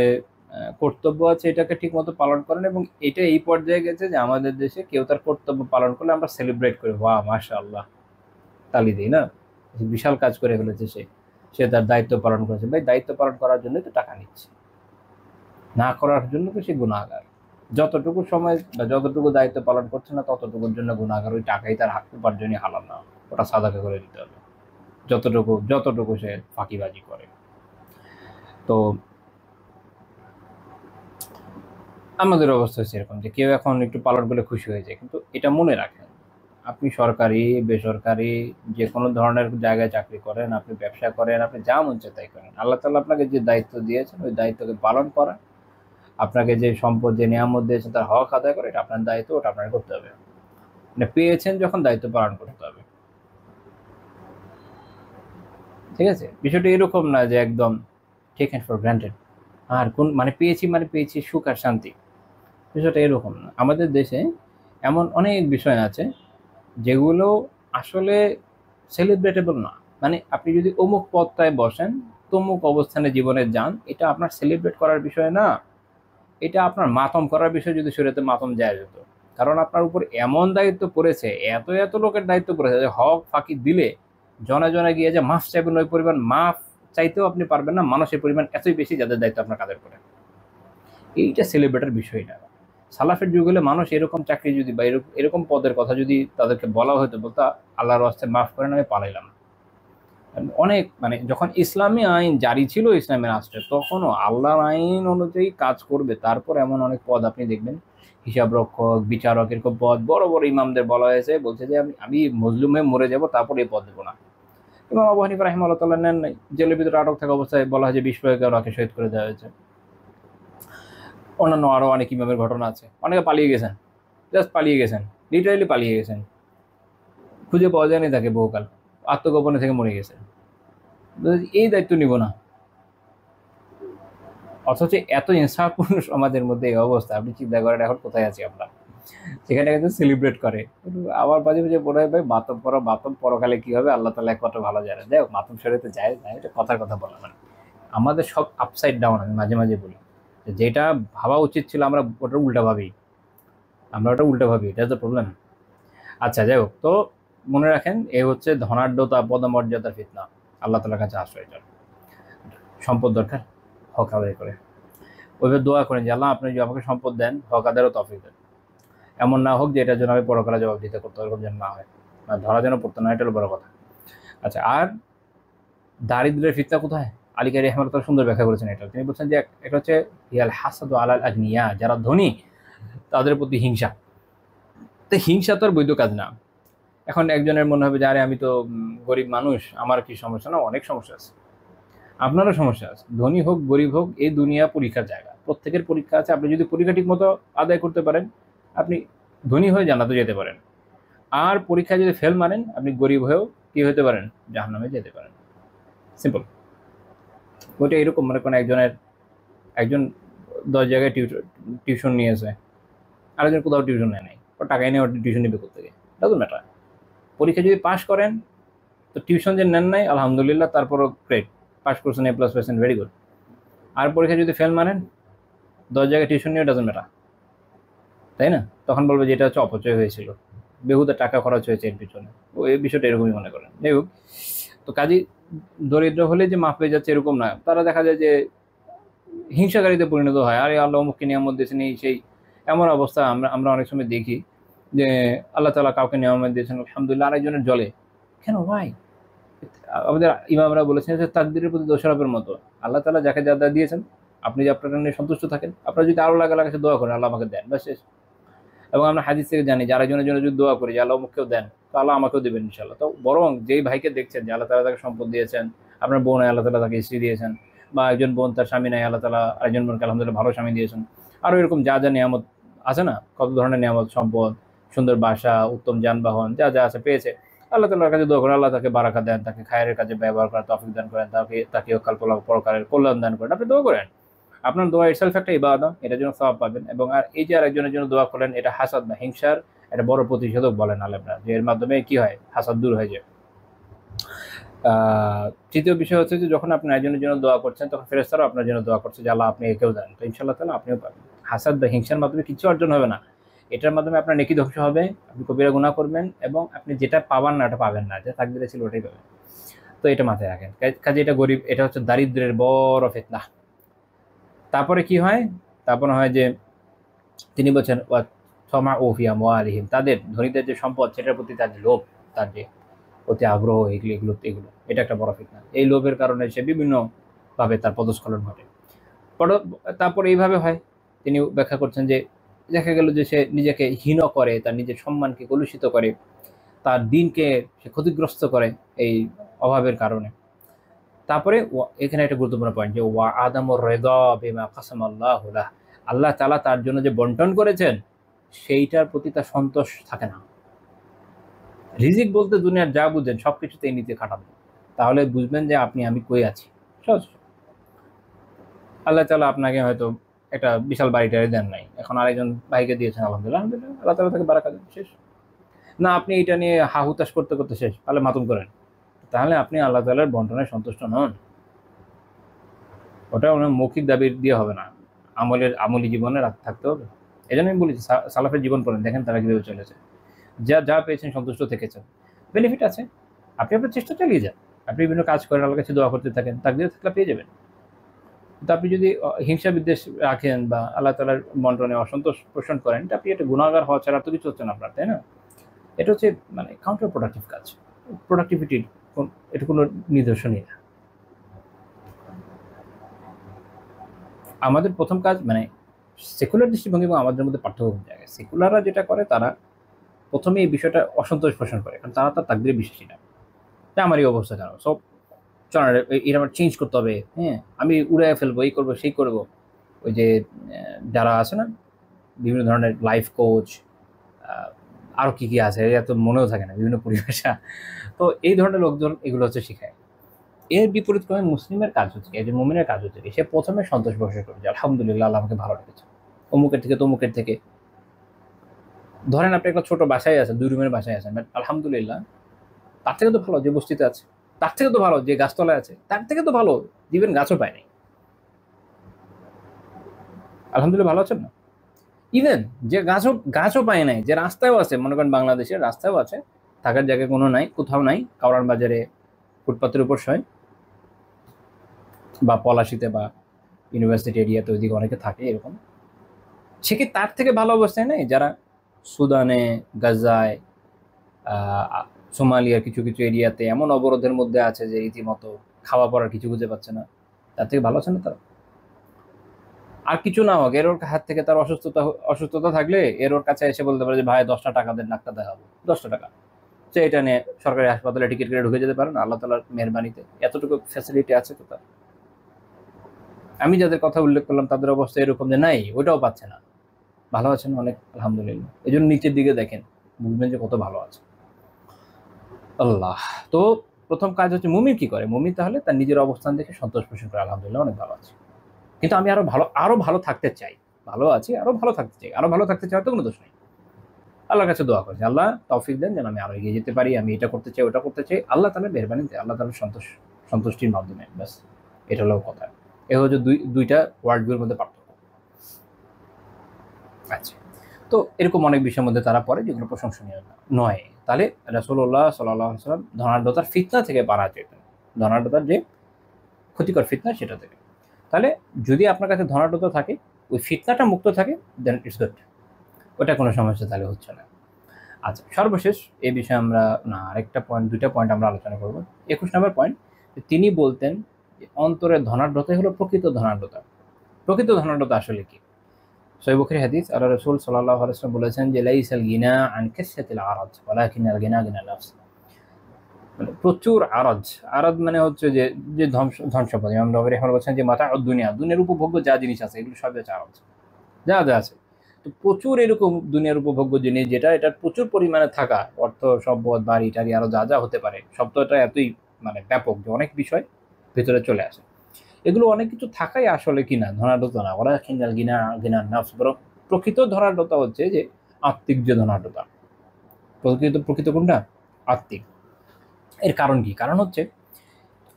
কর্তব্য আছে এটাকে ঠিকমতো পালন করে না, এবং এটা এই পর্যায়ে গেছে যে আমাদের দেশে কেউ তার কর্তব্য পালন করলে আমরা সেলিব্রেট করি, ওয়াহ মাশাআল্লাহ, তালি দিই না, বিশাল কাজ করে ফেলেছে সে, সে তার দায়িত্ব পালন করেছে। ভাই, দায়িত্ব পালন করার জন্য তো টাকা নিচ্ছে, না করার জন্য তো সে গুনাহগার। যতটুকু সময় বা যতটুকু দায়িত্ব পালন করছে না ততটুকুর জন্য গুনাহগার। ওই টাকাই তার উপার্জনই হালাল না, ওটা সাদাকা করে দিতে হবে, যতটুকু যতটুকু সে ফাঁকিবাজি করে। তো আমাদের অবস্থা হচ্ছে এরকম যে কেউ এখন একটু পালন করলে খুশি হয়ে যায়, কিন্তু এটা মনে রাখেন, আপনি সরকারি বেসরকারি যে কোনো ধরনের জায়গায় চাকরি করেন, আপনি ব্যবসা করেন, আপনি যা মন চায় তাই করেন, আল্লাহ তাআলা আপনাকে যে দায়িত্ব দিয়েছেন ওই দায়িত্বকে পালন করা, আপনাকে যে সম্পদ যে নিয়ামত দিয়েছেন তার হক আদায় করে, এটা আপনার দায়িত্ব, ওটা আপনাকে করতে হবে। মানে পেয়েছেন যখন, দায়িত্ব পালন করতে হবে। ঠিক আছে, বিষয়টা এরকম না যে একদম টেকেন ফর গ্রান্টেড, আর কোন মানে পেয়েছি সুখ আর শান্তি, বিষয়টা এরকম না। আমাদের দেশে এমন অনেক বিষয় আছে যেগুলো আসলে সেলিব্রেটেবল না। মানে আপনি যদি অমুক পদটায় বসেন, তমুক অবস্থানে জীবনে যান, এটা আপনার সেলিব্রেট করার বিষয় না, এটা আপনার মাতম করার বিষয়, যদি শরীয়তে মাতম যায় যেত। কারণ আপনার উপর এমন দায়িত্ব পড়েছে, এত এত লোকের দায়িত্ব পড়েছে যে হক ফাঁকি দিলে জনে জনে গিয়ে যে মাফ চাইবেন, ওই পরিমাণ মাফ চাইতেও আপনি পারবেন না, মানুষের পরিমাণ এতই বেশি যাদের দায়িত্ব আপনার কাঁধের পড়ে। এইটা সেলিব্রেটের বিষয় না। সালাফের যুগ হলে মানুষ এরকম চাকরি যদি বা এরকম পদের কথা যদি তাদেরকে বলা হতো, বলতো আল্লাহর রাস্তায় মাফ করেন, আমি পালাইলাম। অনেক মানে যখন ইসলামী আইন জারি ছিল ইসলামী রাষ্ট্রে, তখনও আল্লাহর আইন অনুযায়ী কাজ করবে। তারপর এমন অনেক পদ আপনি দেখবেন, হিসাব রক্ষক, বিচারক, এরকম পদ বড় বড় ইমামদের বলা হয়েছে, বলছে যে আমি মজলুম হয়ে মরে যাব, তারপর এই পদ দেবো না। ইমাম আবু হানিফা রাহিমাহুল্লাহ তাআলা নেন নাই, জেলের ভিতরে আটক থাকা অবস্থায় বলা হয় যে বিষ প্রয়োগে ওনাকে শহীদ করে দেওয়া হয়েছে। অন্যান্য আরও অনেক ইমামের ঘটনা আছে, অনেকে পালিয়ে গেছেন, জাস্ট পালিয়ে গেছেন, লিটারেলি পালিয়ে গেছেন, খুঁজে পাওয়া যায়নি তাকে বহুকাল, আত্মগোপনে থেকে মরে গেছে। এই দায়িত্ব নিব না, অথচ এত ইনসাফপূর্ণ সমাজের মধ্যে এই অবস্থা, আপনি চিন্তা করেন এখন কোথায় আছি আমরা। সেখানে কিন্তু সেলিব্রেট করে, আবার মাঝে মাঝে মনে হয় ভাই মাতম পরকালে কি হবে আল্লাহ তাআলা একমাত্র ভালো জানে। যাই হোক, মাতম শরীয়তে যায় না, এটা কথার কথা বলা মানে আমাদের সব আপসাইড ডাউন। আমি মাঝে মাঝে বলি যেটা ভাবা উচিত ছিল আমরা ওটা উল্টা ভাবি, এটা তো প্রবলেম। আচ্ছা, যাই হোক, তো মনে রাখেন এ হচ্ছে ধনাঢ্যতা পদমর্যাদার ফিতনা, আল্লাহ তাআলার কাছে আশ্রয় চান। সম্পদ দরকার, হক আদায় করে ওইভাবে দোয়া করেন যে আল্লাহ আপনি যদি আমাকে সম্পদ দেন, হক আদায়েরও তৌফিক দেন। এমন না হোক যে এটার জন্য আমি পরকালে জবাব দিতে করতে এরকম যেন না হয়, ধরা যেন পড়তো না, এটা হলো বড় কথা। আচ্ছা, আর দারিদ্রের ফিতনা কোথায়? আলী কারি রহমাতুল্লাহ সুন্দর ব্যাখ্যা করেছেন এটা। তিনি বলছেন যে এটা হচ্ছে ইয়াল হাসাদু আলাল আগনিয়া, যারা ধনী তাদের প্রতি হিংসা। তো হিংসা তো আর বৈধ কাজ না। এখন একজনের মনে হবে যে আরে আমি তো গরিব মানুষ, আমার কি সমস্যা? না, অনেক সমস্যা আছে, আপনারও সমস্যা আছে। ধনী হোক গরিব হোক, এই দুনিয়া পরীক্ষার জায়গা, প্রত্যেকের পরীক্ষা আছে। আপনি যদি পরীক্ষা ঠিক মতো আদায় করতে পারেন, আপনি ধনী হয়ে জান্নাতে যেতে পারেন। আর পরীক্ষায় যদি ফেল মারেন, আপনি গরিব হয়েও কি হতে পারেন? জাহান্নামে যেতে পারেন। সিম্পল। ওইটা এরকম, মনে করেন একজন 10 জায়গায় টিউশন নিয়েছে, আরেকজন কোথাও টিউশন নেয় নাই, ও টাকা এনে টিউশন নিবে কোথা থেকে? Doesn't matter. পরীক্ষা যদি পাস করেন, তো টিউশন যে নেন নাই আলহামদুলিল্লাহ, তারপরও গ্রেট, পাস করছেন, A+ পার্সেন্ট, ভেরি গুড। আর পরীক্ষা যদি ফেল মানেন, 10 জায়গায় টিউশন নিয়ে ডাজন্ট ম্যাটার, তাই না? তখন বলবে যে এটা হচ্ছে অপচয় হয়েছিল, বেহুদা টাকা খরচ হয়েছে এর পিছনে। ও এই বিষয়টা এরকমই মনে করেন। যাই হোক, তো কাজী দরিদ্র হলে যে মাফ পেয়ে যাচ্ছে এরকম না, তারা দেখা যায় যে হিংসাকারীতে পরিণত হয়। আরে আল্লাহ অমুককে নিয়ামত দিয়েছেন, এই সেই, এমন অবস্থা আমরা অনেক সময় দেখি যে আল্লাহ তাআলা কাউকে নিয়ামত দিয়েছেন আলহামদুলিল্লাহ, আরেকজনের জলে। কেন, ভাই? আমাদের ইমামরা বলেছেন যে তাকদীরের প্রতি দোষারোপের মতো। আল্লাহ তাআলা যাকে যা দিয়েছেন, আপনি যে আপনার নিয়ে সন্তুষ্ট থাকেন, আপনারা যদি আরও আল্লাহর কাছে দোয়া করেন আল্লাহ আমাকে দেন, ব্যাস শেষ। এবং আমরা হাদিস থেকে জানি যে আরেকজনের জন্য যদি দোয়া করি যে আল্লাহ অমুককেও দেন, তো আল্লাহ আমাকেও দেবেন ইনশাআল্লাহ। তো বরং যেই ভাইকে দেখছেন যে আল্লাহ তাআলা তাকে সম্পদ দিয়েছেন, আপনার বোন আল্লাহ তাআলা তাকে স্ত্রী দিয়েছেন, বা একজন বোন তার স্বামী নাই, আল্লাহ তাআলা আরেকজন বোনকে আলহামদুলিল্লাহ ভালো স্বামী দিয়েছেন। আরও এরকম যা যা নিয়ামত আছে না, কত ধরনের নিয়ামত, সম্পদ, সুন্দর বাসা, উত্তম যানবাহন, যা যা আছে পেয়েছে, আল্লাহ তাআলার কাছে দোয়া করেন, আল্লাহ তাকে বারাকা দেন, তাকে খায়ের কাজে ব্যবহার করার তৌফিক দান করেন, তাকে কাল পরকালের কল্যাণ দান করেন। আপনি দোয়া করেন, আপনার দোয়া ইটসেলফ একটা ইবাদত, এটার জন্য সওয়াব পাবেন। এবং আর এই যে আরেকজনের জন্য দোয়া করলেন, এটা হাসাদ না, হিংসার একটা বড় প্রতিষেধক বলেন আলেমরা, যে এর মাধ্যমে কি হয়, হাসাদ দূর হয়ে যায়। তৃতীয় বিষয় হচ্ছে যে যখন আপনি একজনের জন্য দোয়া করছেন, তখন ফেরেশতারাও আপনার জন্য দোয়া করছে যে আল্লাহ আপনি একেও দেন, তো ইনশাআল্লাহ তাআলা আপনিও পাবেন। হাসাদ বা হিংসার মাধ্যমে কিছু অর্জন হবে না, এটার মাধ্যমে আপনার নেকি ধ্বংস হবে, আপনি কবিরা গুনাহ করবেন, এবং আপনি যেটা পাবেন না ওটা পাবেন না, যেটা তাকদীরে ছিল ওটাই পাবেন। তো এটা মাথায় রাখেন। কাজে এটা গরিব, এটা হচ্ছে দারিদ্রের বড় ফিতনা। তারপরে কি হয়, তারপরে হয় যে তিনি বলছেন তাদের ধনীদের যে সম্পদ সেটার প্রতি তার লোভ, তার যে অতি আগ্রহ, এগুলো এটা একটা বড় ফিতনা। এই লোভের কারণে সে বিভিন্ন ভাবে তার পদস্খলন ঘটে। তারপর এইভাবে হয়, তিনি ব্যাখ্যা করছেন যে দেখা গেল যে সে নিজেকে হীন করে, তার নিজের সম্মানকে কলুষিত করে, তার দিনকে সে ক্ষতিগ্রস্ত করে এই অভাবের কারণে। তারপরে এখানে একটা গুরুত্বপূর্ণ পয়েন্ট, যে ওয়া আদামুর রিদা বিমা কাসামাল্লাহু লাহ, আল্লাহ তাআলা তার জন্য যে বন্টন করেছেন সেইটার প্রতি তার সন্তোষ থাকে না। রিজিক বলতে দুনিয়ার যা বুঝেন সবকিছুতে নিজে খাটাবেন, তাহলে বুঝবেন যে আমি কই আছি। সহজ। আল্লাহ তাআলা আপনাকে হয়তো একটা বিশাল বাড়িটারে দেন নাই, এখন আরেকজন ভাইকে দিয়েছেন, আলহামদুলিল্লাহ, আল্লাহ তাআলা তাকে বারাকা দেন, শেষ। না আপনি এটা নিয়ে হাহুতাশ করতে করতে শেষ, তাহলে মাতুম করেন, তাহলে আপনি আল্লাহ তাআলার বন্টনে সন্তুষ্ট নন। ওটা মৌখিক দাবি দিয়ে হবে না, আমলি জীবনে থাকতে হবে। এই জন্য আমি বলি সালাফের জীবন পড়েন, দেখেন তারা কিভাবে চলেছে, যা পেয়েছেন সন্তুষ্ট থেকেছেন, বেনিফিট আছে। আপনি আপনার চেষ্টা চালিয়ে যান, আপনি বিভিন্ন কাজ করেন, আল্লাহর কাছে দোয়া করতে থাকেন, তাকদীরে থাকলে পেয়ে যাবেন। কিন্তু আপনি যদি হিংসা বিদ্বেষ রাখেন বা আল্লাহ তাআলার বন্টনে অসন্তোষ পোষণ করেন, এটা আপনি একটা গুনাহগার হওয়া ছাড়া তো কিছু হচ্ছে না আপনার, তাই না? এটা হচ্ছে মানে কাউন্টার প্রোডাক্টিভ কাজ, প্রোডাক্টিভিটির এটা কোনো নিদর্শনই না। আমাদের প্রথম কাজ মানে সেকুলার দৃষ্টিভঙ্গি এবং আমাদের মধ্যে পার্থক্য জায়গায়, সেকুলাররা যেটা করে তারা প্রথমে এই বিষয়টা অসন্তোষ পোষণ করে, কারণ তারা তার তাকদীরে বিশ্বাসী না, যে আমার এই অবস্থা কেন, সব এটা আমার চেঞ্জ করতে হবে, হ্যাঁ আমি উড়ে ফেলবো, এই করবো সেই করবো। ওই যে যারা আছে না বিভিন্ন ধরনের লাইফ কোচ, আরও কি আছে এত মনেও থাকে না, বিভিন্ন পরিভাষা, তো এই ধরনের লোকজন এগুলো হচ্ছে শেখায়। এর বিপরীত ক্রমে মুসলিমের কাজ হচ্ছে, এই যে মুমিনের কাজ হচ্ছে, সে প্রথমে সন্তোষ প্রকাশ করবে যে আলহামদুলিল্লাহ আল্লাহ আমাকে ভালো রেখেছে, অমুকের থেকে তমুকের থেকে। ধরেন আপনি একটা ছোট বাসায় আছেন, 2 রুমের বাসায় আছেন, বাট আলহামদুলিল্লাহ তার থেকে তো ভালো যে বস্তিতে আছে, তার থেকে তো ভালো যে গাছতলায় আছে, তার থেকে তো ভালো ইভেন গাছও পায় নাই। আলহামদুলিল্লাহ ভালো আছেন না? ইভেন যে গাছও পায় নাই, যে রাস্তায়ও আছে, মনে করেন বাংলাদেশের রাস্তায়ও আছে, থাকার জায়গা কোনো নাই, কোথাও নাই, কাওরান বাজারে ফুটপাতের উপর শয়, বা পলাশিতে বা ইউনিভার্সিটি এরিয়াতে ওইদিকে অনেকে থাকে এরকম, সে কি তার থেকে ভালো অবস্থায় নেই? যারা সুদানে, গাজায়, সোমালিয়ার কিছু কিছু এরিয়াতে এমন অবরোধের মধ্যে আছে যে রীতিমতো খাওয়া পড়ার কিছু বুঝে পাচ্ছে না, তার থেকে ভালো আছে না তারা? আর কিছু না হোক, এর ওর হাত থেকে তার অসুস্থতা থাকলে এর ওর কাছে এসে বলতে পারে যে ভাই 10টা টাকা দেন, ডাক্তার দেখাবো, 10টা টাকা, সে এটা নিয়ে সরকারি হাসপাতালে টিকিট কেটে ঢুকে যেতে পারেন। আল্লাহ তাআলার মেহেরবানিতে এতটুকু ফ্যাসিলিটি আছে তো তার। আমি যাদের কথা উল্লেখ করলাম তাদের অবস্থা এরকম যে নাই, ওইটাও পাচ্ছে না, ভালো আছেন অনেক আলহামদুলিল্লাহ। এই জন্য নিচের দিকে দেখেন, বুঝবেন যে কত ভালো আছে আল্লাহ। তো প্রথম কাজ হচ্ছে মুমিন কি করে, মুমিন তাহলে তার নিজের অবস্থান দেখে সন্তোষ পোষণ করে, আলহামদুলিল্লাহ অনেক ভালো আছে, কিন্তু আমি আরো ভালো থাকতে চাই, ভালো আছি আরো ভালো থাকতে চাই, আরো ভালো থাকতে চাই, তো কোনো দোষ নেই। আল্লাহর কাছে দোয়া করছি আল্লাহ তৌফিক দেন যেন আমি আরো এগিয়ে যেতে পারি, আমি এটা করতে চাই ওটা করতে চাই, আল্লাহ তাআলা মেহেরবানিতে, আল্লাহ তাআলার সন্তুষ্টির মাধ্যমে, ব্যাস এটা হলো কথা। এ হচ্ছে দুইটা ওয়ার্ডগুলোর মধ্যে পার্থক্য। আচ্ছা, তো এরকম অনেক বিষয়ের মধ্যে তারা পড়ে যেগুলো প্রশংসনীয় নয়। তাহলে রাসূলুল্লাহ সাল্লাল্লাহু আলাইহি ওয়াসাল্লাম ধনাঢ্যতার ফিতনা থেকে বাড়া চেতেন, ধনাঢ্যতার যে ক্ষতিকর ফিতনা সেটা থেকে। তাহলে যদি আপনার কাছে ধনাঢ্যতা থাকে, ওই ফিতনাটা মুক্ত থাকে, দেন ইটস গুড, ওটা কোনো সমস্যা তাহলে হচ্ছে না। আচ্ছা, সর্বশেষ এই বিষয়ে আমরা আরেকটা পয়েন্ট, 2টা পয়েন্ট আমরা আলোচনা করব। 21 নম্বর পয়েন্ট, তিনি বলতেন যে অন্তরের ধনাঢ্যতাই হলো প্রকৃত ধনাঢ্যতা। প্রকৃত ধনাঢ্যতা আসলে কি? সহিহ বুখারী হাদিস, আল্লাহ রাসূল সাল্লাল্লাহু আলাইহি ওয়াসাল্লাম বলেছেন যে লাইসাল গিনা আন কাসরাতিল আরাজ ওয়ালাকিনাল গিনা গিনা নাফস, মানে প্রচুর আরাজ মানে হচ্ছে যে যে ধন সম্পদ। ইমাম নববী রাহিমাহুল্লাহ বলেছেন যে মাতা দুনিয়ার উপভোগ্য যা জিনিস আছে এগুলো সবই হচ্ছে আরাজ, যা আছে তো প্রচুর এরকম দুনিয়ার উপভোগ্য জিনিস যেটা এটা প্রচুর পরিমাণে থাকা, অর্থ সম্পদ বাড়ি টাড়ি আরো যা যা হতে পারে, শব্দটা এতই মানে ব্যাপক যে অনেক বিষয় ভেতরে চলে আসে। এগুলো অনেক কিছু থাকাই আসলে কিনা ধনাঢ্যতা না, ওরা খিনাল গিনা গিনার নাফস, বরং প্রকৃত ধনাঢ্যতা হচ্ছে যে আত্মিক যে ধনাঢ্যতা। প্রকৃত প্রকৃত কোনটা? আত্মিক। এর কারণ কি? কারণ হচ্ছে